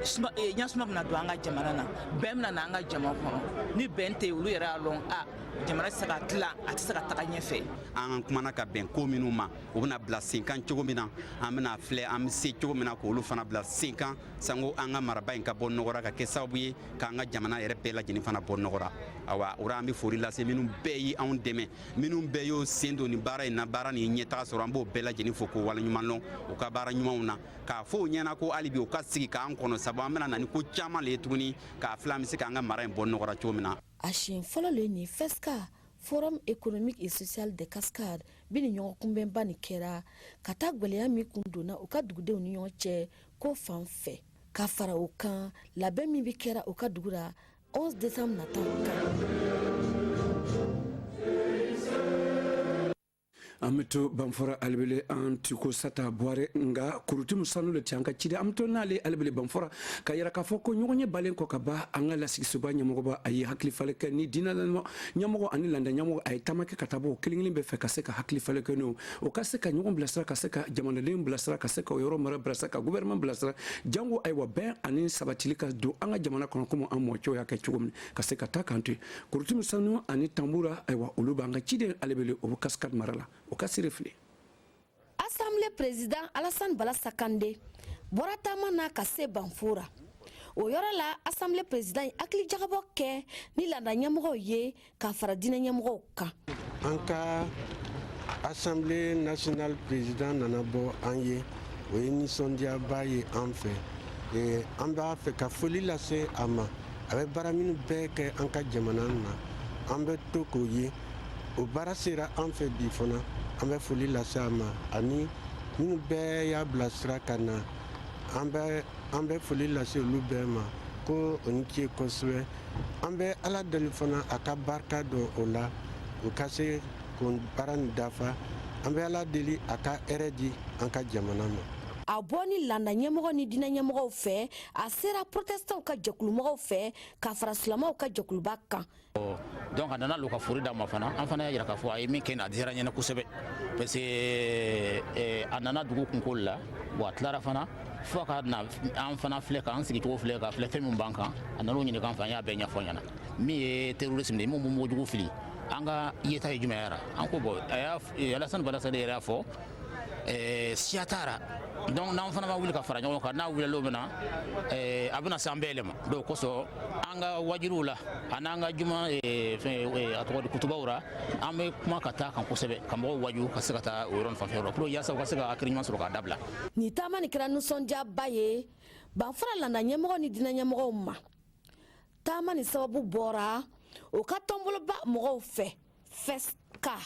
ɲɛsuma bɛna don an ka jamana na bɛn bɛna na an ka jama kɔnɔ ni bɛn tɛ olu yɛrɛ y'a lɔn jamana tɛ se ka dilan a tɛ se ka taga ɲɛfɛ an kumana ka bɛn ko minnu ma o bɛna bila sen kan cogo min na an bɛna filɛ an bɛ se cogo min na k'olu fana bila sen kan sango an ka maraba in ka bɔ nɔgɔra ka kɛ sababu ye k'an ka jamana yɛrɛ bɛɛ lajɛlen fana bɔ nɔgɔra awa o la an bɛ foli lase minnu bɛɛ ye anw dɛmɛ minnu bɛɛ y'o sen don nin baara in na baara nin ɲɛtaga sɔrɔ an b'o bɛɛ lajɛlen fo k'o waleɲuman lɔn u ka baara ɲumanw na k'a fɔ o ɲɛna ko hali bi u ka sigi k'an kɔnɔ sabu an bɛna na ni ko caman le ye tuguni k'a filɛ an bɛ se k'an ka mara in bɔ nɔgɔra cogo min na a siɲɛ fɔlɔ le ni FESCA Forum économique et social des Cascades bi ni ɲɔgɔn kunbɛnba nin kɛra ka taa gwɛlɛya min kun donna u ka dugudenw ni ɲɔgɔn cɛ ko fan fɛ ka fara o kan labɛn min bi kɛra u ka dugu la 11 décembre nataw Amito Banfora Albele Antiko Sata Boire nga kurutumu sanu le tianka chide amto nale Albele Banfora ka yara ka foko nyonye balen ko kaba anga la sikisuba nyamogoba ayi hakli faleke ni dina nyamogo ani landa nyamogo ay tamake katabo kilingli be fe kaseka hakli faleke no o kaseka nyogon blasra kaseka jamana len blasra kaseka o yoro mara blasra ka gouvernement blasra jango ay wa ben ani sabatilika do anga jamana kono komo amocho ya ka chugum kaseka takantu kurutumu sanu ani tambura ay wa uluba anga chide Albele o kaskat marala Assemblée président Alassane Bala Sakande bɔra taama na ka se Banfora o yɔrɔ la Assemblée président hakili jagabɔ kɛ ni landa ɲɛmɔgɔw ye ka fara diinɛ ɲɛmɔgɔw kan an ka Assemblée nationale président nana bɔ an ye o ye nisɔndiyaba ye an fɛ an b'a fɛ ka foli lase a ma a bɛ baara minnu bɛɛ kɛ an ka jamana na an bɛ to k'o ye o baara sera an fɛ bi fana an bɛ foli lase a ma ani minnu bɛɛ y'a bilasira ka na an bɛ foli lase olu bɛɛ ma ko o ni ce kosɛbɛ an bɛ ala deli fana a ka barika dɔn o la o ka se k'o baara nin dafa an bɛ ala deli a ka hɛrɛ di an ka jamana ma a bɔ ni landa ɲɛmɔgɔ ni diinɛ ɲɛmɔgɔw fɛ a sera protestants ka jɛkulumɔgɔw fɛ ka fara silamɛw ka jɛkuluba kan donc a nana lu ka fori d'a ma fana an fana y'a jira k'a fɔ a ye min kɛ a diyara ɲɛna kosɛbɛ parce que a nana dugu kunkolo la wa a tilara fana fo ka na an fana filɛ k'an sigicogo filɛ ka filɛ fɛn min b'an kan a nan'o ɲininka an fɛ an y'a bɛɛ ɲɛfɔ ɲɛna min ye terrorisme ye min bɛ mɔgɔjugu fili an ka yeta ye jumɛn yara an ko bon Alassane Bala Sakande yɛrɛ y'a fɔ siya t'a la donc n'an fana ma wuli ka fara ɲɔgɔn kan n'a wulila o bɛ na a bɛna se an bɛɛ yɛlɛma donc kosɔn an ka wajibiw la a n'an ka juma a tɔgɔ di kutubaw la an bɛ kuma ka taa kan kosɛbɛ ka mɔgɔw waju ka se ka taa o yɔrɔ nin fanfɛ pour yaasa u ka se ka hakili ɲuman sɔrɔ k'a dabila nin taama nin kɛra nisɔndiyaba ye Banfora landa ɲɛmɔgɔ ni diinɛ ɲɛmɔgɔw ma taama nin sababu bɔra o ka tɔnboloba mɔgɔw fɛ FESCA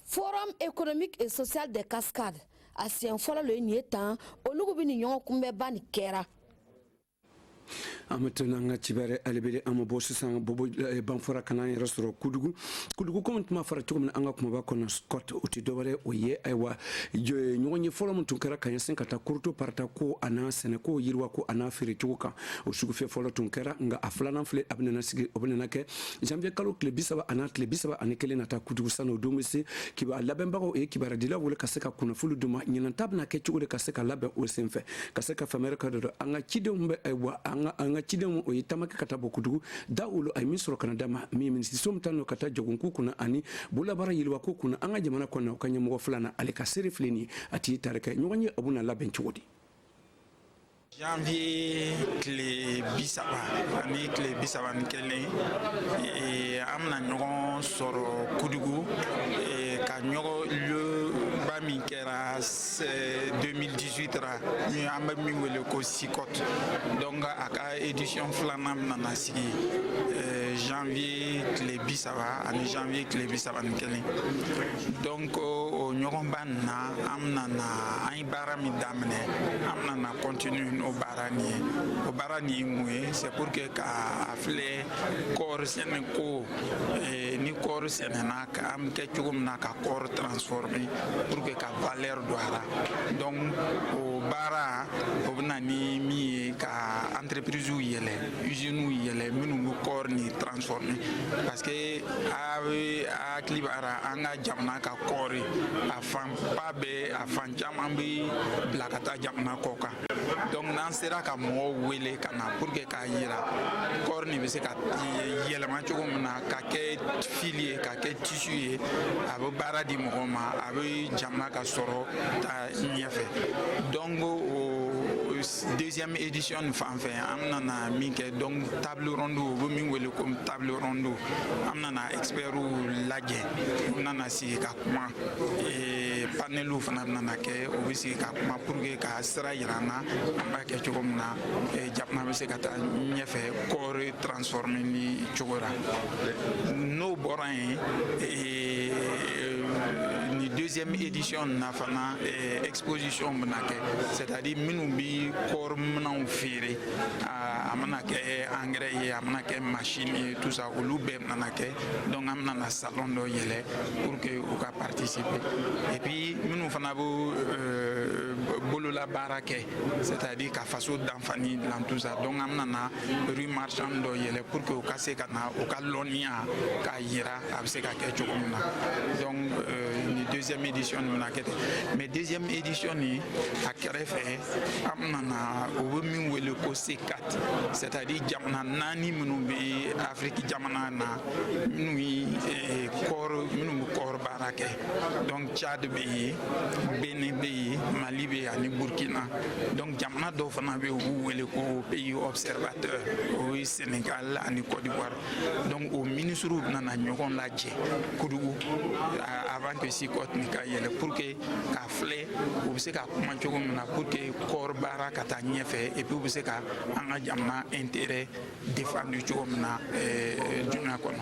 Forum économique et social des Cascades a siɲɛ fɔlɔ le nin ye tan olugu bi ni ɲɔgɔn kunbɛnba nin kɛra amatana nga cibare alibele amo bosu sang bobo banfora kana yrasro kudugu ko tuma fara to mina anga kuma ba kono scott uti dobare oye aywa nyonyi folo mun tunkara kanya kata kurto parta ko ana sene ko yirwa ko ana firi tuka o sugu fe folo tunkara nga aflana fle abnena sigi obnena ke janvier kalo klebisaba ana klebisaba anikele nata kudugu sano domisi kiba labemba ko e kibara dila wole kaseka kuna fulu duma nyina tabna ke chugo de kaseka labe o senfe kaseka famere ka do anga chidum aywa anga chidum o yitamaka kata bokudugu dawulo ay misro kana dama mi somtano kata jogunku kuna ani bula bara yilwa ko kuna anga jamana kona kanya mo fulana alika siri fleni ati tarika nyonyi abuna laben chudi janvier clé bisaba ani clé bisaba nkele amna nyogon soro kudugu ka nyogo le bami kera 2018 ra mi amba mi wele ko sikot donc aka édition flanam na nasigi janvier clé bisaba ani janvier clé bisaba nkele donc o nyogon banna amna na ay barami damne amna na continue au barani moué c'est pour que ka afle corps seneko ni corps senena ka am ke chugum na ka corps transformé pour que ka valeur doara donc au bara obnani mi ka entreprise ou yele usine ou yele minu corps ni transformé parce que a klibara anga jamna ka corps afan pabe afan jamambi blakata jamna koka donc nan sera ka mo wele kana pour que ka yira corps ni be se ka yelema chugo na ka ke filie ka ke tissu abo bara di mo ma abo jamna ka soro ta nyefe donc deuxième édition enfin amna na minke donc table ronde bo min wele comme table ronde amna na expert ou lage nana si ka kuma et panelu fana nana ke o bisi ka kuma pour que ka sera irana amba ke chogomna e japna be se ka ta nyefe corps transformé ni chogora no borain et ni deuxième édition na fana exposition manake c'est-à-dire minumbi corps mnan féré amana ke engrais et amana ke machine et tout ça au loube manake donc amna na salon do yele pour que ou ka participer et puis minu fana bo bolola barake c'est-à-dire ka façon d'enfani dans tout ça donc amna na rue marchand do yele pour que ou ka se kana ou ka lonia ka yira abse ka ke chokomna donc ni deuxième édition manake mais deuxième édition ni akrefe amna na o mi wele ko C4 c'est-à-dire jamana nani minu be Afrique jamana na minu corps minu corps barake donc Tchad be Bénin be Mali be ani Burkina donc jamana do fana be wele ko pays observateur au Sénégal ani Côte d'Ivoire donc au ministre na nyogon la dje kudugu avant que si côte ni ka yele pour que ka flé ou se ka kuma chogom na pour que corps baraka ta nyefe et puis vous savez qu'en a intérêt défendu comme na duna kono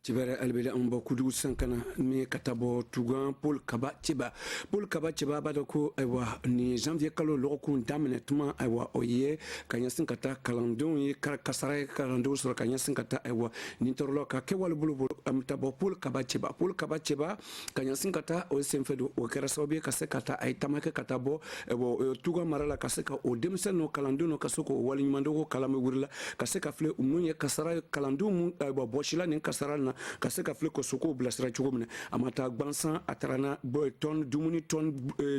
Tibere albele ambo kudu sankana mi katabo tugan Paul Kaba Tiba badako aywa ni janvier kalo lokun damne tuma aywa oye kanya sinkata kalandon yi kasara kalando sur kanya sinkata aywa ni torlo ka kewal bulu amtabo Paul Kaba Tiba kanya sinkata o semfedo o kerasobe kasekata ay tamake katabo tugan marala kaseka o demseno kalando no kasoko wali nyumando ko kalame wurla kaseka fle umunye kasara kalando mu aywa boshila ni kasara na kaseka fle ko soko blasra chugomne amata gbansan atarana boy ton dumuni ton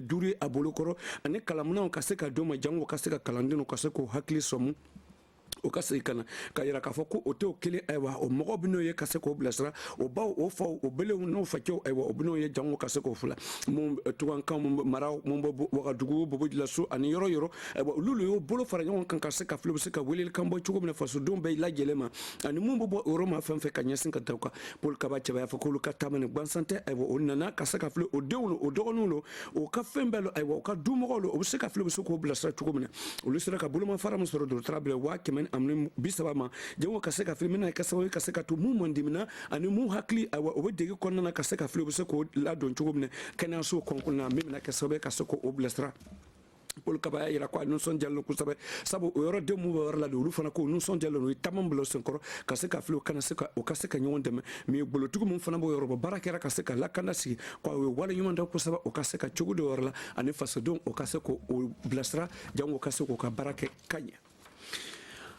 duri abolokoro ane kalamuna kaseka doma jango kaseka kalandino kaseko hakli somu o kasekana kayira kafoko oto kele aywa o mogo bino ye kaseko blasra o ba o fa o bele no fakyo aywa o bino ye jango kaseko fula mum tuwan kam mara mum bo wagadugo bobo laso ani yoro aywa lulu yo bolo fara nyon kan kaseka fulu seka welel kambo chugomne faso dombe la gelema ani mum bo roma fanfe kanya sinka tawka Paul Kaba Tiba ya fakolu katamane gbansante aywa o nana kaseka fulu o dewno o dogonulo o ka fembelo aywa o ka dumogolo o seka fulu soko blasra chugomne o lusira ka bolo man fara musoro do trable wa kemen amne bisabama jango kaseka filmina kaseka to mu mondimina ani mu hakli awa obedege konna kaseka filo seko la don chugumne kana so konkuna mimina kasebe kaseko oblestra Paul Kabaya ira kwa nous son diallo ku sabe sabu o yoro demu wor la do fana ko nous son diallo no tamam blo son koro kaseka flo kana seka o kaseka nyon dem mi bolo tugu mum fana bo yoro bo barakera kaseka la kana si kwa we wala nyuma ndo ku sabe o kaseka chugu do wor la ani faso don o kaseko o blastra jango kaseko ka barake kanya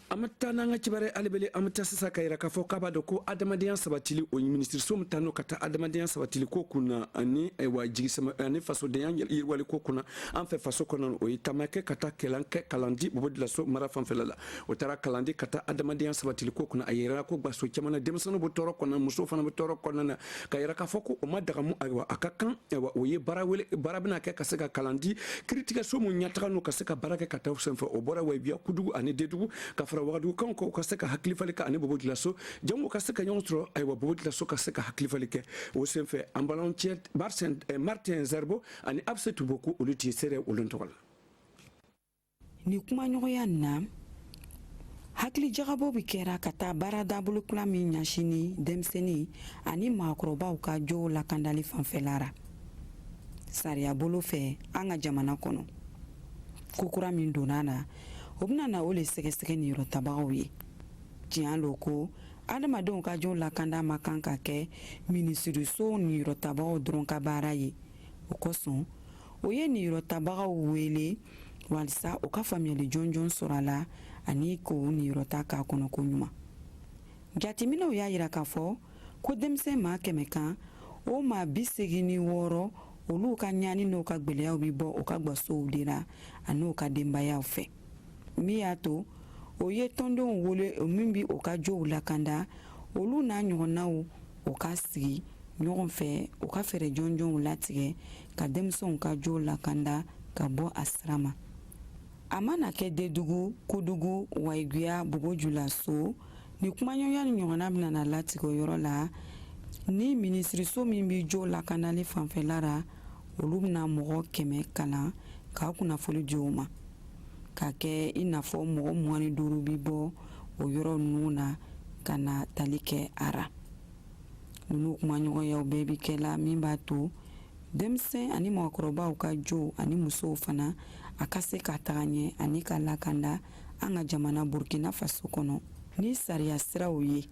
amata nanga cibare alibele amata sasa kayira kafo kaba do ko adamadiyan sabatili o ministre som tano kata adamadiyan sabatili ko kuna ani wa jigi sama ani faso de yan yirwali ko kuna an fe faso kono o itamake kata kelanke kalandi bobo de la so mara fan felala o tara kalandi kata adamadiyan sabatili ko kuna ayira ko gbaso chamana demsano bo toro kona muso fana bo toro kona na kayira kafo ko o madaga mu aywa akakan wa o ye barawele barabina ke kaseka kalandi kritika so mu nyataka no kaseka barake kata senfo o bora wa biya kudugu ani dedugu ka wagadu kan ko kaseka haklifale ka ani bobo dilaso jango kaseka nyotro ay wa bobo dilaso kaseka haklifale ke o senfe ambalon chet Martin Zerbo ani absetu beaucoup oluti sere olontokal ni kuma nyoya na hakli jagabo bikera kata barada bulu kula mi nyashini demseni ani makroba uka jo la kandali fanfelara saria bulu fe anga jamana kono kukura min donana obna na ole sege ni rotabawi tian loko adama don ka jo la kanda makanka ke ministre so ni rotabawo dron ka baraye okoson oye ni rotabawo wele walsa o ka famille jonjon sorala ani ko ni rotaka kono kunyuma jatimino ya yira kafo ko demse ma kemeka o ma bisegi ni woro olu ka nyani no ka gbele ya obi bo o ka gbaso udira anu ka demba ya ofe miato oye tondo wole omimbi o ka jo la kanda olu na nyonawo o ka sigi nyon fe o ka fere jonjon latige ka demson ka jo la kanda ka bo asrama amana ke dedugu kudugu waiguya bugojula so ni kuma nyon nyona bina na latigo yorola ni ministre so mimbi jo la kanale fanfelara olu na mo keme kala ka kuna fulu joma kake inafo mo mwani duru bibo o yoro nuna kana talike ara nunu kuma nyogo ya baby kela mimba tu demse ani mo akroba uka jo ani muso fana akase katanye ani kala kanda anga jamana Burkina Faso kono ni saria sira oye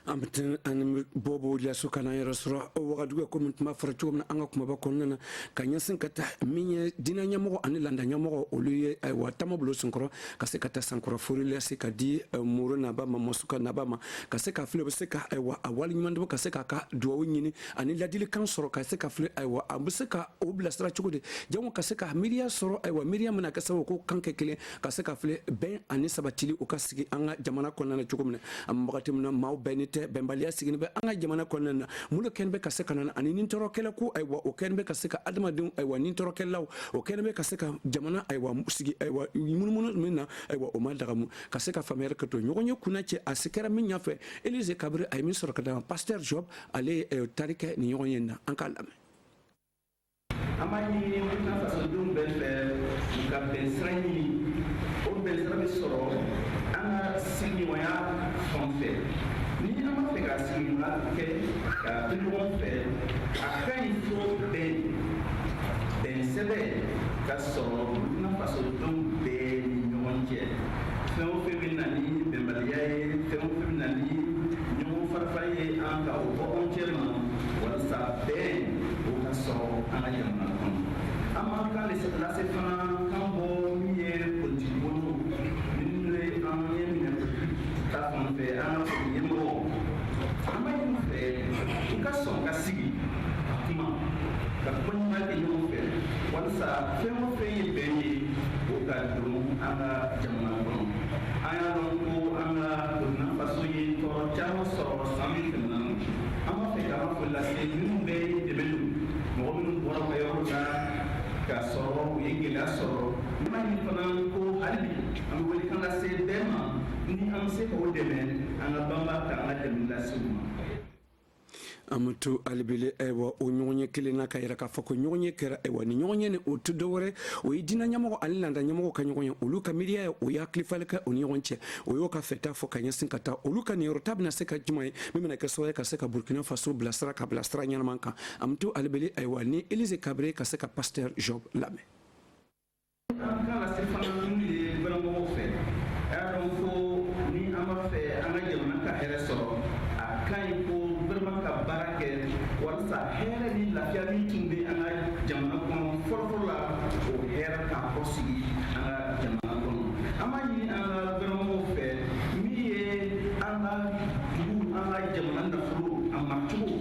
amten an bobo la sukana ya rasra o wagadu ko mutma faratu na anga kuma ba konna kanya sin kata minye dina nyamo an landa nyamo oluye ay wa tamablo sunkro kase kata sankro furile se kadi muru na ba mamosuka na ba ma kase ka fle se ka ay wa awali nyando kase ka ka duwo nyini an ladili kan soro kase ka fle ay wa ambuse ka obla stra chukude jamu kase ka miria soro ay wa miria na kase ko kanke kile kase ka fle ben ani sabatili o kasigi anga jamana konna na chukumne ambagati na mau benite bembalia sigini be anga jamana konna mulo kenbe kaseka na ani nintoro kela ku aywa o kenbe kaseka adama dum aywa nintoro kela o kenbe kaseka jamana aywa sigi aywa munumuno minna aywa o maldaga mu kaseka famere kato nyogonyo kuna che asikera minya fe Elise Kabri ay min soro kada pasteur Job ale tarike ni nyogonyo na ankalame amani na faso dum belfe ka pensrani o belfe soro ana sigi waya fonfe ni ama fe ka sigi na ke ka tulon fe aka ifo ben sebe ka soro na faso dum be ni nyonje fɛn fɛn bɛ na ni bɛnbaliya ye fɛn fɛn bɛ na ni ɲɔgɔn farifari ye an ka o bɔ anw cɛ ma walasa bɛn o ka sɔrɔ an ka jamana kɔnɔ an b'an kan lase fana kan bɔ min ye politiki bolo minnu ye an ye minɛ ta fan fɛ an ka fɔ ɲɛmɔgɔ an b'a ɲini fɛ u ka sɔn ka sigi ka kuma ɲuman kɛ ɲɔgɔn fɛ walasa fɛn o fɛn ye bɛn ye o ka don an ka jamana kɔnɔ an y'a dɔn ko an ka Burkina Faso ye tɔɔrɔ caman sɔrɔ san min tɛmɛna an b'a fɛ k'an ka foli lase minnu bɛ dɛmɛ don mɔgɔ minnu bɔra u ka yɔrɔ la k'a sɔrɔ u ye gɛlɛya sɔrɔ n b'a ɲini fana ko hali bi an bɛ welekan lase bɛɛ ma ni an bɛ se k'o dɛmɛ an ka banba k'an ka dɛmɛ lase u ma. amatu alibele ewa o nyonye kile na kayira ka fako nyonye kera ewa ni nyonye ne o tudore o idina nyamo alilanda nyamo ka nyonye oluka media o ya klifalka o nyonche o yo ka feta fo kanya sinkata oluka ni rotabna seka jumai mimi na kaso ka seka Burkina Faso blastra ka blastra nyana manka amatu alibele ewa ni Elise Kabri ka seka pasteur Job Lame hɛrɛ ni lafiya min tun bɛ an ka jamana kɔnɔ fɔlɔfɔlɔ la o hɛrɛ k'a kɔsigi an ka jamana kɔnɔ an b'a ɲini an ka gouvernement fɛ min ye an ka dugu an ka jamana nafolo a maracogo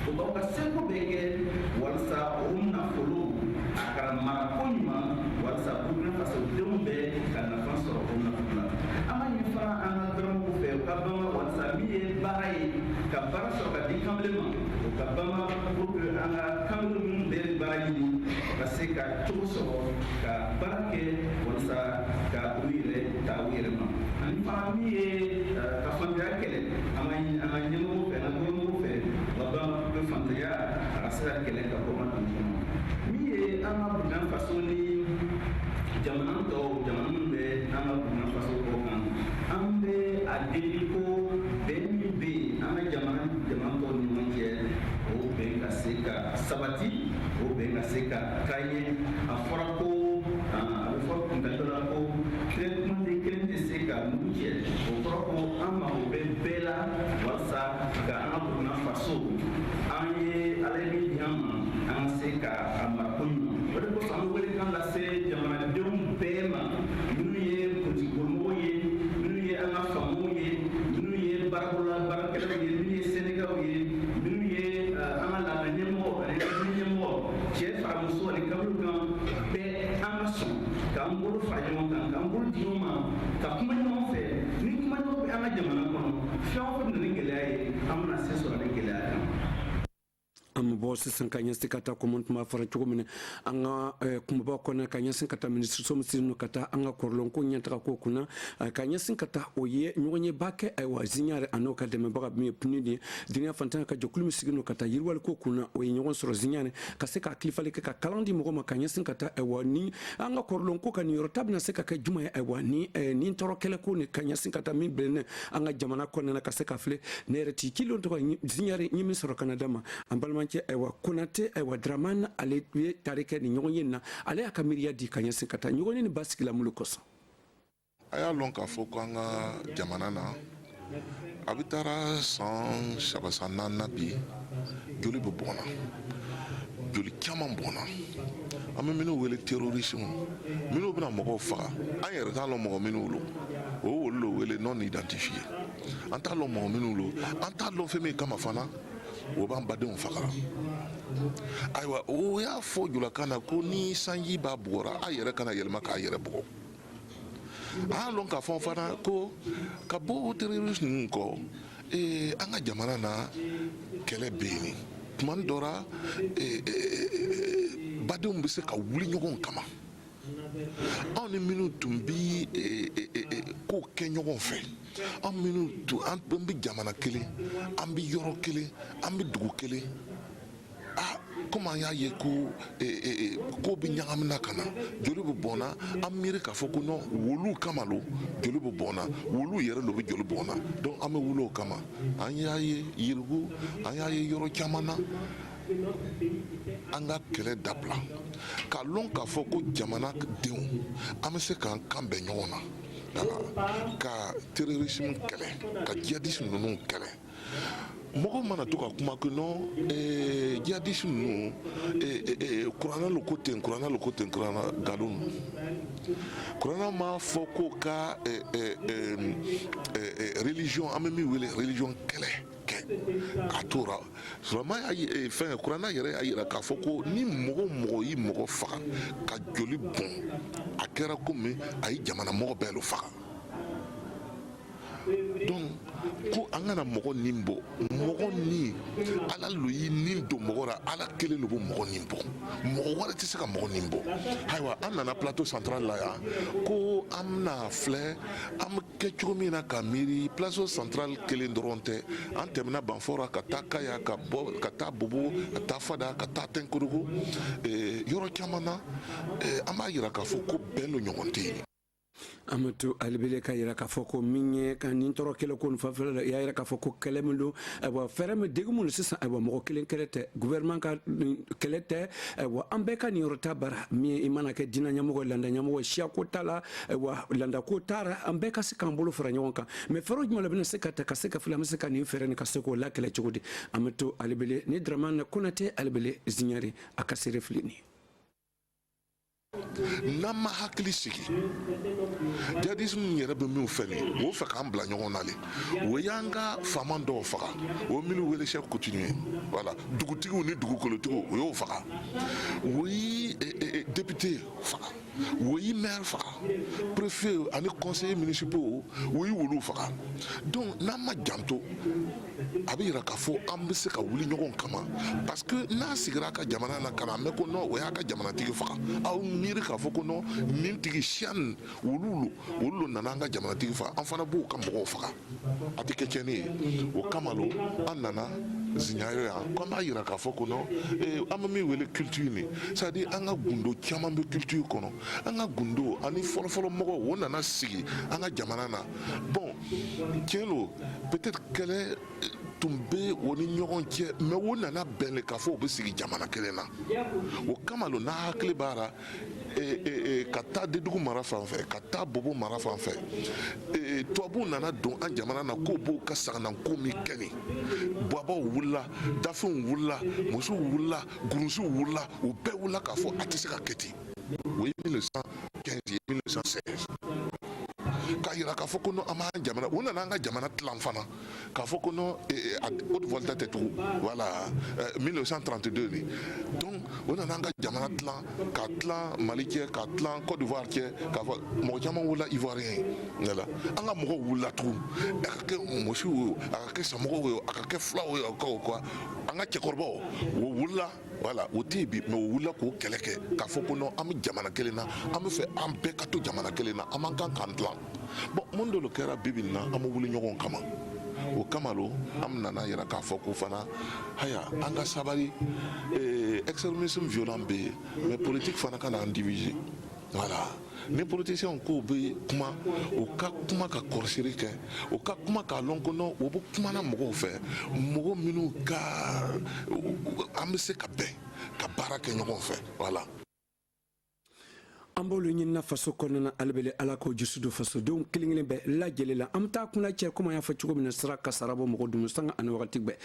o b'aw ka seko bɛɛ kɛ walasa o nafolo a kɛra marako ɲuman walasa burukina faso denw bɛɛ ka nafa sɔrɔ o nafolo la an b'a ɲini fana an ka gouvernement fɛ u ka bama walasa min ye baara ye ka baara sɔrɔ ka di kamalen ma o ka bama pour que an ka kamalen minnu bɛɛ bɛ baara ɲini ka se ka cogo sɔrɔ ka baara kɛ walasa ka u yɛrɛ ta u yɛrɛ ma ani fana min ye ka fantanya kɛlɛ an b'a ɲini an ka ɲɛmɔgɔw fɛ an ka gouvernement fɛ u ka bama pour que fantanya a ka se ka kɛlɛ ka bɔ ma dugu kɔnɔ min ye an ka burukina faso ni jamana tɔw jamana minnu bɛ an ka burukina faso kɔ kan an bɛ a deli ko bɛn min bɛ yen an ka jamana tɔw ni ɲɔgɔn cɛ o bɛn ka se ka sabati o bɛn ka se ka taa ɲɛ a fɔra ko a bɛ fɔ kunkanjɔ la ko kumaden kelen tɛ se ka nugu cɛ o kɔrɔ ko an mago bɛ bɛɛ la walasa ka an ka burukina faso an ye ala ye min di an ma an ka se ka a marako ɲuman o de kosɔn an bɛ wele kan lase jamanadenw bɛɛ ma minnu ye politikimɔgɔw ye minnu ye an ka faamaw ye minnu ye baarakɛlaw ye minnu ye sɛnɛkɛlaw ye minnu ye an ka lamɛn ɲɛmɔgɔ ani kabini ɲɛmɔgɔ cɛ fara muso ani kabini kan bɛɛ an ka sɔn k'an bolo fara ɲɔgɔn kan k'an bolo di ɲɔgɔn ma ka kuma ɲɔgɔn fɛ ni kuma ɲɔgɔn bɛ an ka jamana kɔnɔ fɛn o fɛn bɛ na ni gɛlɛya ye an bɛna se sɔrɔ ni gɛlɛya kan. an bɔ sisan ka ɲɛsin ka taa komi tuma fɔra cogo min an ka kumaba kɔnɔ ka ɲɛsin ka taa minisiri somisiri no ka taa an ka kɔrɔlɔn ko ɲɛtaga ko kunna ka ɲɛsin ka taa o ye ɲɔgɔn ye ba kɛ ayiwa ziɲare a n'o ka dɛmɛbaga min ye puni de duniya fantanya ka jɛkulu min sigi no ka taa yiriwali ko kunna o ye ɲɔgɔn sɔrɔ ziɲare ka se ka kilifali kɛ ka kalan di mɔgɔ ma ka ɲɛsin ka taa ayiwa ni an ka kɔrɔlɔn ko ka nin yɔrɔ ta bɛna se ka kɛ juma ye ayiwa ni tɔɔrɔ kɛlɛ ko ni ka ɲɛsin ka taa min bilennen an ka jamana kɔnɔna ka se ka filɛ ne yɛrɛ ti kilo tɔgɔ ziɲare ɲɛ min sɔrɔ kana da ma an balimakɛ ayiwa konate ayiwa Dramane ale ye tari kɛ ni ɲɔgɔn ye na ale y'a ka miiriya di ka ɲɛsin ka taa ɲɔgɔn ye ni ba sigila mulu kɔsɔn a y'a lɔn k'a fɔ ko an ka jamana na a bɛ taara san 3 san 4 bi joli bɛ bɔnna joli caman bɔnna an bɛ minnu wele terrorisme minnu bɛna mɔgɔw faga an yɛrɛ t'a lɔn mɔgɔ minnu lo o olu lo wele non identifié an t'a lɔn mɔgɔ minnu lo an t'a lɔn fɛn min kama fana o b'an badenw faga ayiwa o y'a fɔ julakan na ko ni sanji b'a bugɔra a yɛrɛ kana yɛlɛma k'a yɛrɛ bugɔ a y'a lɔn k'a fɔ fana ko ka bɔ terrorisme ninnu kɔ an ka jamana na kɛlɛ bɛ yen tuma dɔ la badenw bɛ se ka wuli ɲɔgɔn kama anw ni minnu tun bi kow kɛ ɲɔgɔn fɛ anw minnu tun an bɛ jamana kelen an bɛ yɔrɔ kelen an bɛ dugu kelen komi an y'a ye ko bɛ ɲagamina ka na joli bɛ bɔnna an miiri k'a fɔ ko non woluw kama lo joli bɛ bɔnna woluw yɛrɛ lo bɛ joli bɔnna donc an bɛ wuli o kama an y'a ye yirigu an y'a ye yɔrɔ caman na an ka kɛlɛ dabila k'a lɔn k'a fɔ ko jamana denw an bɛ se k'an kan bɛn ɲɔgɔn na ka terrorisme kɛlɛ ka djihadisme ninnu kɛlɛ mɔgɔw mana to ka kuma ko non djihadisme ninnu kuranna lo ko ten kuranna lo ko ten kuranna nkalon kuranna m'a fɔ ko ka religion an bɛ min wele religion kɛlɛ a tora vraiment fɛn kuranna yɛrɛ y'a yira k'a fɔ ko ni mɔgɔ y'i mɔgɔ faga ka joli bɔn a kɛra komi a ye jamana mɔgɔ bɛɛ lo faga donc ko an kana mɔgɔ nin bɔ mɔgɔ nin ala lo y'i nin don mɔgɔ la ala kelen lo bɛ mɔgɔ nin bɔ mɔgɔ wɛrɛ tɛ se ka mɔgɔ nin bɔ ayiwa an nana plateau central la yan ko an bɛna filɛ an bɛ kɛ cogo min na ka miiri plateau central kelen dɔrɔn tɛ an tɛmɛna banfora ka taa kaya ka bɔ ka taa bobo ka taa fada ka taa tɛnkorogo yɔrɔ caman na an b'a yira k'a fɔ ko bɛn lo ɲɔgɔn tɛ yen amatu albele ka yira ka foko minye kan nintoro kele ko fa fa ya yira ka foko kelemlo wa ferme degumul sisa wa mo kelen kelete gouvernement ka kelete wa ambeka ni rota bara mi imana ke dina nyamo landa nyamo shia ko tala wa landa ko tara ambeka sikambulu fara nyonka me fero jumala bina sekata ka seka fula maseka ni ferene ka seko la kele chugudi amatu albele ni draman kunate albele zinyari akasire flini nama hakili sigi jadism yɛrɛ bɛ min fɛ nin o fɛ k'an bila ɲɔgɔn na le o y'an ka faama dɔw faga o minnu wele chef coutumier voilà dugutigiw ni dugukolotigiw o y'o faga o yi député faga o yi maire faga préfet ani conseillers municipaux o yi wolu faga donc n'an ma janto a bɛ yira k'a fɔ an bɛ se ka wuli ɲɔgɔn kama parce que n'a sigira a ka jamana na ka na mɛn ko non o y'a ka jamanatigi faga aw miiri k'a fɔ ko non nin tigi siyan olu nana an ka jamanatigi faga an fana b'o ka mɔgɔw faga a tɛ kɛ tiɲɛni ye o kama lo an nana ziɲayo yan ko an b'a yira k'a fɔ ko non an bɛ min wele culture ni c'est à dire an ka gundo caman bɛ culture kɔnɔ an ka gundo ani fɔlɔfɔlɔ mɔgɔw o nana sigi an ka jamana na bon tiɲɛ lo peut-être kɛlɛ tun bɛ o ni ɲɔgɔn cɛ mais o nana bɛn le k'a fɔ o bɛ sigi jamana kelen na o kama lo n'a hakili b'a la ka taa dedugu mara fan fɛ ka taa bobo mara fan fɛ tubabuw nana don an jamana na k'o b'o ka saganako min kɛ nin buwabaw wulila dafɛnw wulila musow wulila gurusiw wulila u bɛɛ wulila k'a fɔ a tɛ se ka kɛ ten o ye 1915 ye 1916 k'a yira k'a fɔ ko non an b'an jamana u nana an ka jamana tilan fana k'a fɔ ko non haute volta tɛ tugun voilà 1932 ni donc u nana an ka jamana tilan k'a tilan Mali cɛ k'a tilan Côte d'Ivoire cɛ k'a fɔ mɔgɔ caman wulila Ivoirien ye an ka mɔgɔw wulila tugun a ka kɛ mɔsiw ye a ka kɛ samɔgɔw ye a ka kɛ fulaw ye quoi an ka cɛkɔrɔbaw o wulila voilà o tɛ yen bi mais o wulila k'o kɛlɛ kɛ k'a fɔ ko non an bɛ jamana kelen na an bɛ fɛ an bɛɛ ka to jamana kelen na an man kan k'an tilan bon mun dɔ kɛra bibi in na an bɛ wuli ɲɔgɔn kama o kama lo an nana yɛrɛ k'a fɔ ko fana haya an ka sabali extrémisme violent bɛ yen mais politique fana ka na an diviser voilà ni politiciens k'u bɛ kuma u ka kuma ka kɔlɔsili kɛ u ka kuma k'a lɔn ko non u bɛ kuma na mɔgɔw fɛ mɔgɔ minnu ka an bɛ se ka bɛn ka baara kɛ ɲɔgɔn fɛ voilà. an b'olu ɲinina faso kɔnɔna alebele ala k'o jusu don fasodenw kelen-kelen bɛɛ lajɛlen la an bɛ taa kunna cɛ komi an y'a fɔ cogo min na sira kasara bɔ mɔgɔ dumu sanga ani wagati bɛɛ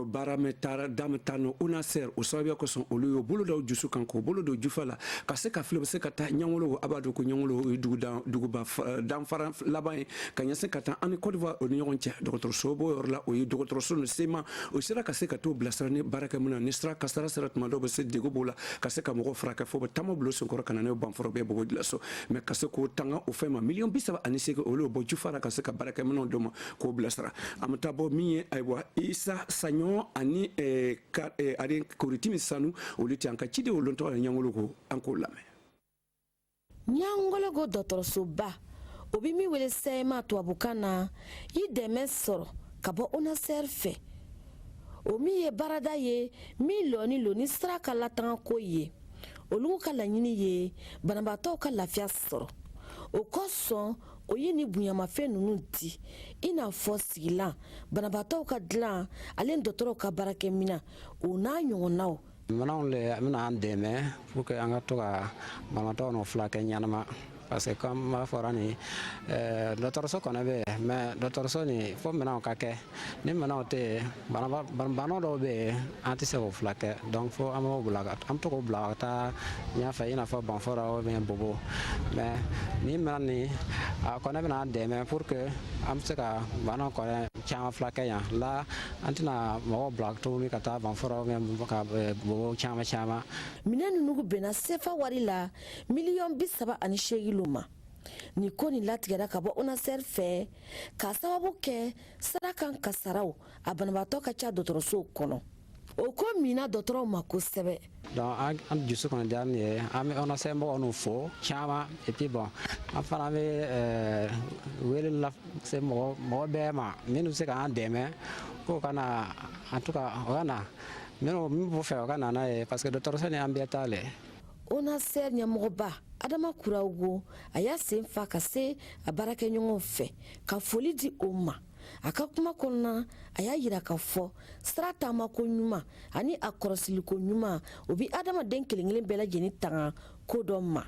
baara mɛ taara dame taa no una ser o sababuya kosɔn olu y'o bolo daw jusu kan k'o bolo don jufa la ka se ka fili bɛ se ka taa ɲɛwolo a b'a dɔn ko ɲɛwolo o ye duguba danfara laban ye ka ɲɛsin ka taa an ni Côte d'Ivoire o ni ɲɔgɔn cɛ dɔgɔtɔrɔso b'o yɔrɔ la o ye dɔgɔtɔrɔso no sema o sera ka se ka t'o bilasira ni baarakɛ mun na ni sira kasara sera tuma dɔw bɛ se degu b'o la ka se ka mɔgɔ furakɛ fo bɛ taama bilo senkɔrɔ ka na n'o banfɔrɔ bɛɛ bogo dilan so mais ka se k'o tanga o fɛn ma miliyɔn 38 olu bɔ jufara ka se ka baarakɛminɛnw d'o ma k'o bilasira an bɛ taa bɔ min ye ayiwa Isa Saɲɔ ani Aren Koritimi Sanu olu tɛ an ka cidenw olu tɔgɔ ye Ɲangolo ko an k'o lamɛn. Ɲangolo ko dɔgɔtɔrɔsoba o bɛ min wele sɛma tubabukan na i dɛmɛ sɔrɔ ka bɔ ONASER fɛ o min ye baarada ye min lɔni ni sira ka latanga ko ye olu ka laɲini ye banabaatɔw ka lafiya sɔrɔ o kosɔn o ye ni bonyamafɛn ninnu di i n'a fɔ sigilan banabaatɔw ka dilan ale ni dɔgɔtɔrɔw ka baarakɛminɛn o n'a ɲɔgɔnnaw. Minanw le bɛna an dɛmɛ pour que an ka to ka banabaatɔw n'o furakɛ ɲɛnama parce que comme m'a fɔra ni dɔgɔtɔrɔso kɔnɔ bɛ yen mais dɔgɔtɔrɔso ni fo minɛnw ka kɛ ni minɛnw tɛ yen bana dɔw bɛ yen an tɛ se k'o furakɛ donc fo an bɛ to k'o bila ka taa ɲɛfɛ i n'a fɔ banfɔra ou bien bobo mais ni minɛn ni a kɔni bɛna an dɛmɛ pour que an bɛ se ka bana kɔni caman furakɛ yan la an tɛna mɔgɔw bila tuguni ka taa banfɔra ou bien ka bobo caman. Minɛn ninnu bɛnna sefa wari la miliyɔn 38 ma ni ko ni latigɛra ka bɔ ONASER fɛ ka sababu kɛ sara kan kasaraw a banabaatɔ ka ca dɔgɔtɔrɔsow kɔnɔ o ko mina dɔgɔtɔrɔw ma kosɛbɛ. Donc an dusu kɔni diyara nin ye an bɛ ONASER mɔgɔw n'u fo caman et puis bon an fana bɛ wele lase mɔgɔ bɛɛ ma minnu bɛ se k'an dɛmɛ k'o kana en tout cas o ka na minnu b'u fɛ o ka na n'a ye parce que dɔgɔtɔrɔso ni an bɛɛ ta le. ona ser ɲɛmɔgɔba adama kurawo a y'a sen fa ka se a baarakɛɲɔgɔnw fɛ ka foli di o ma a ka kuma kɔnɔna a y'a yira ka fɔ sira taamako ɲuman ani a kɔrɔsiliko ɲuman o bi adamaden kelen-kelen bɛɛ lajɛlen tanga ko dɔ ma.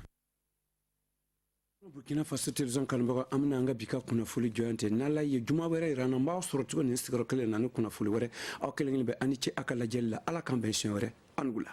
Burkina Faso television kanbaga amna anga bika kunnafoni joyante nala ye juma wɛrɛ yira na mbaa sɔrɔ cogo ni sigiyɔrɔ kelen na ni kunnafoni wɛrɛ aw kelen-kelen bɛ ani ce a ka lajɛli la ala kan bɛn siɲɛ wɛrɛ anugula.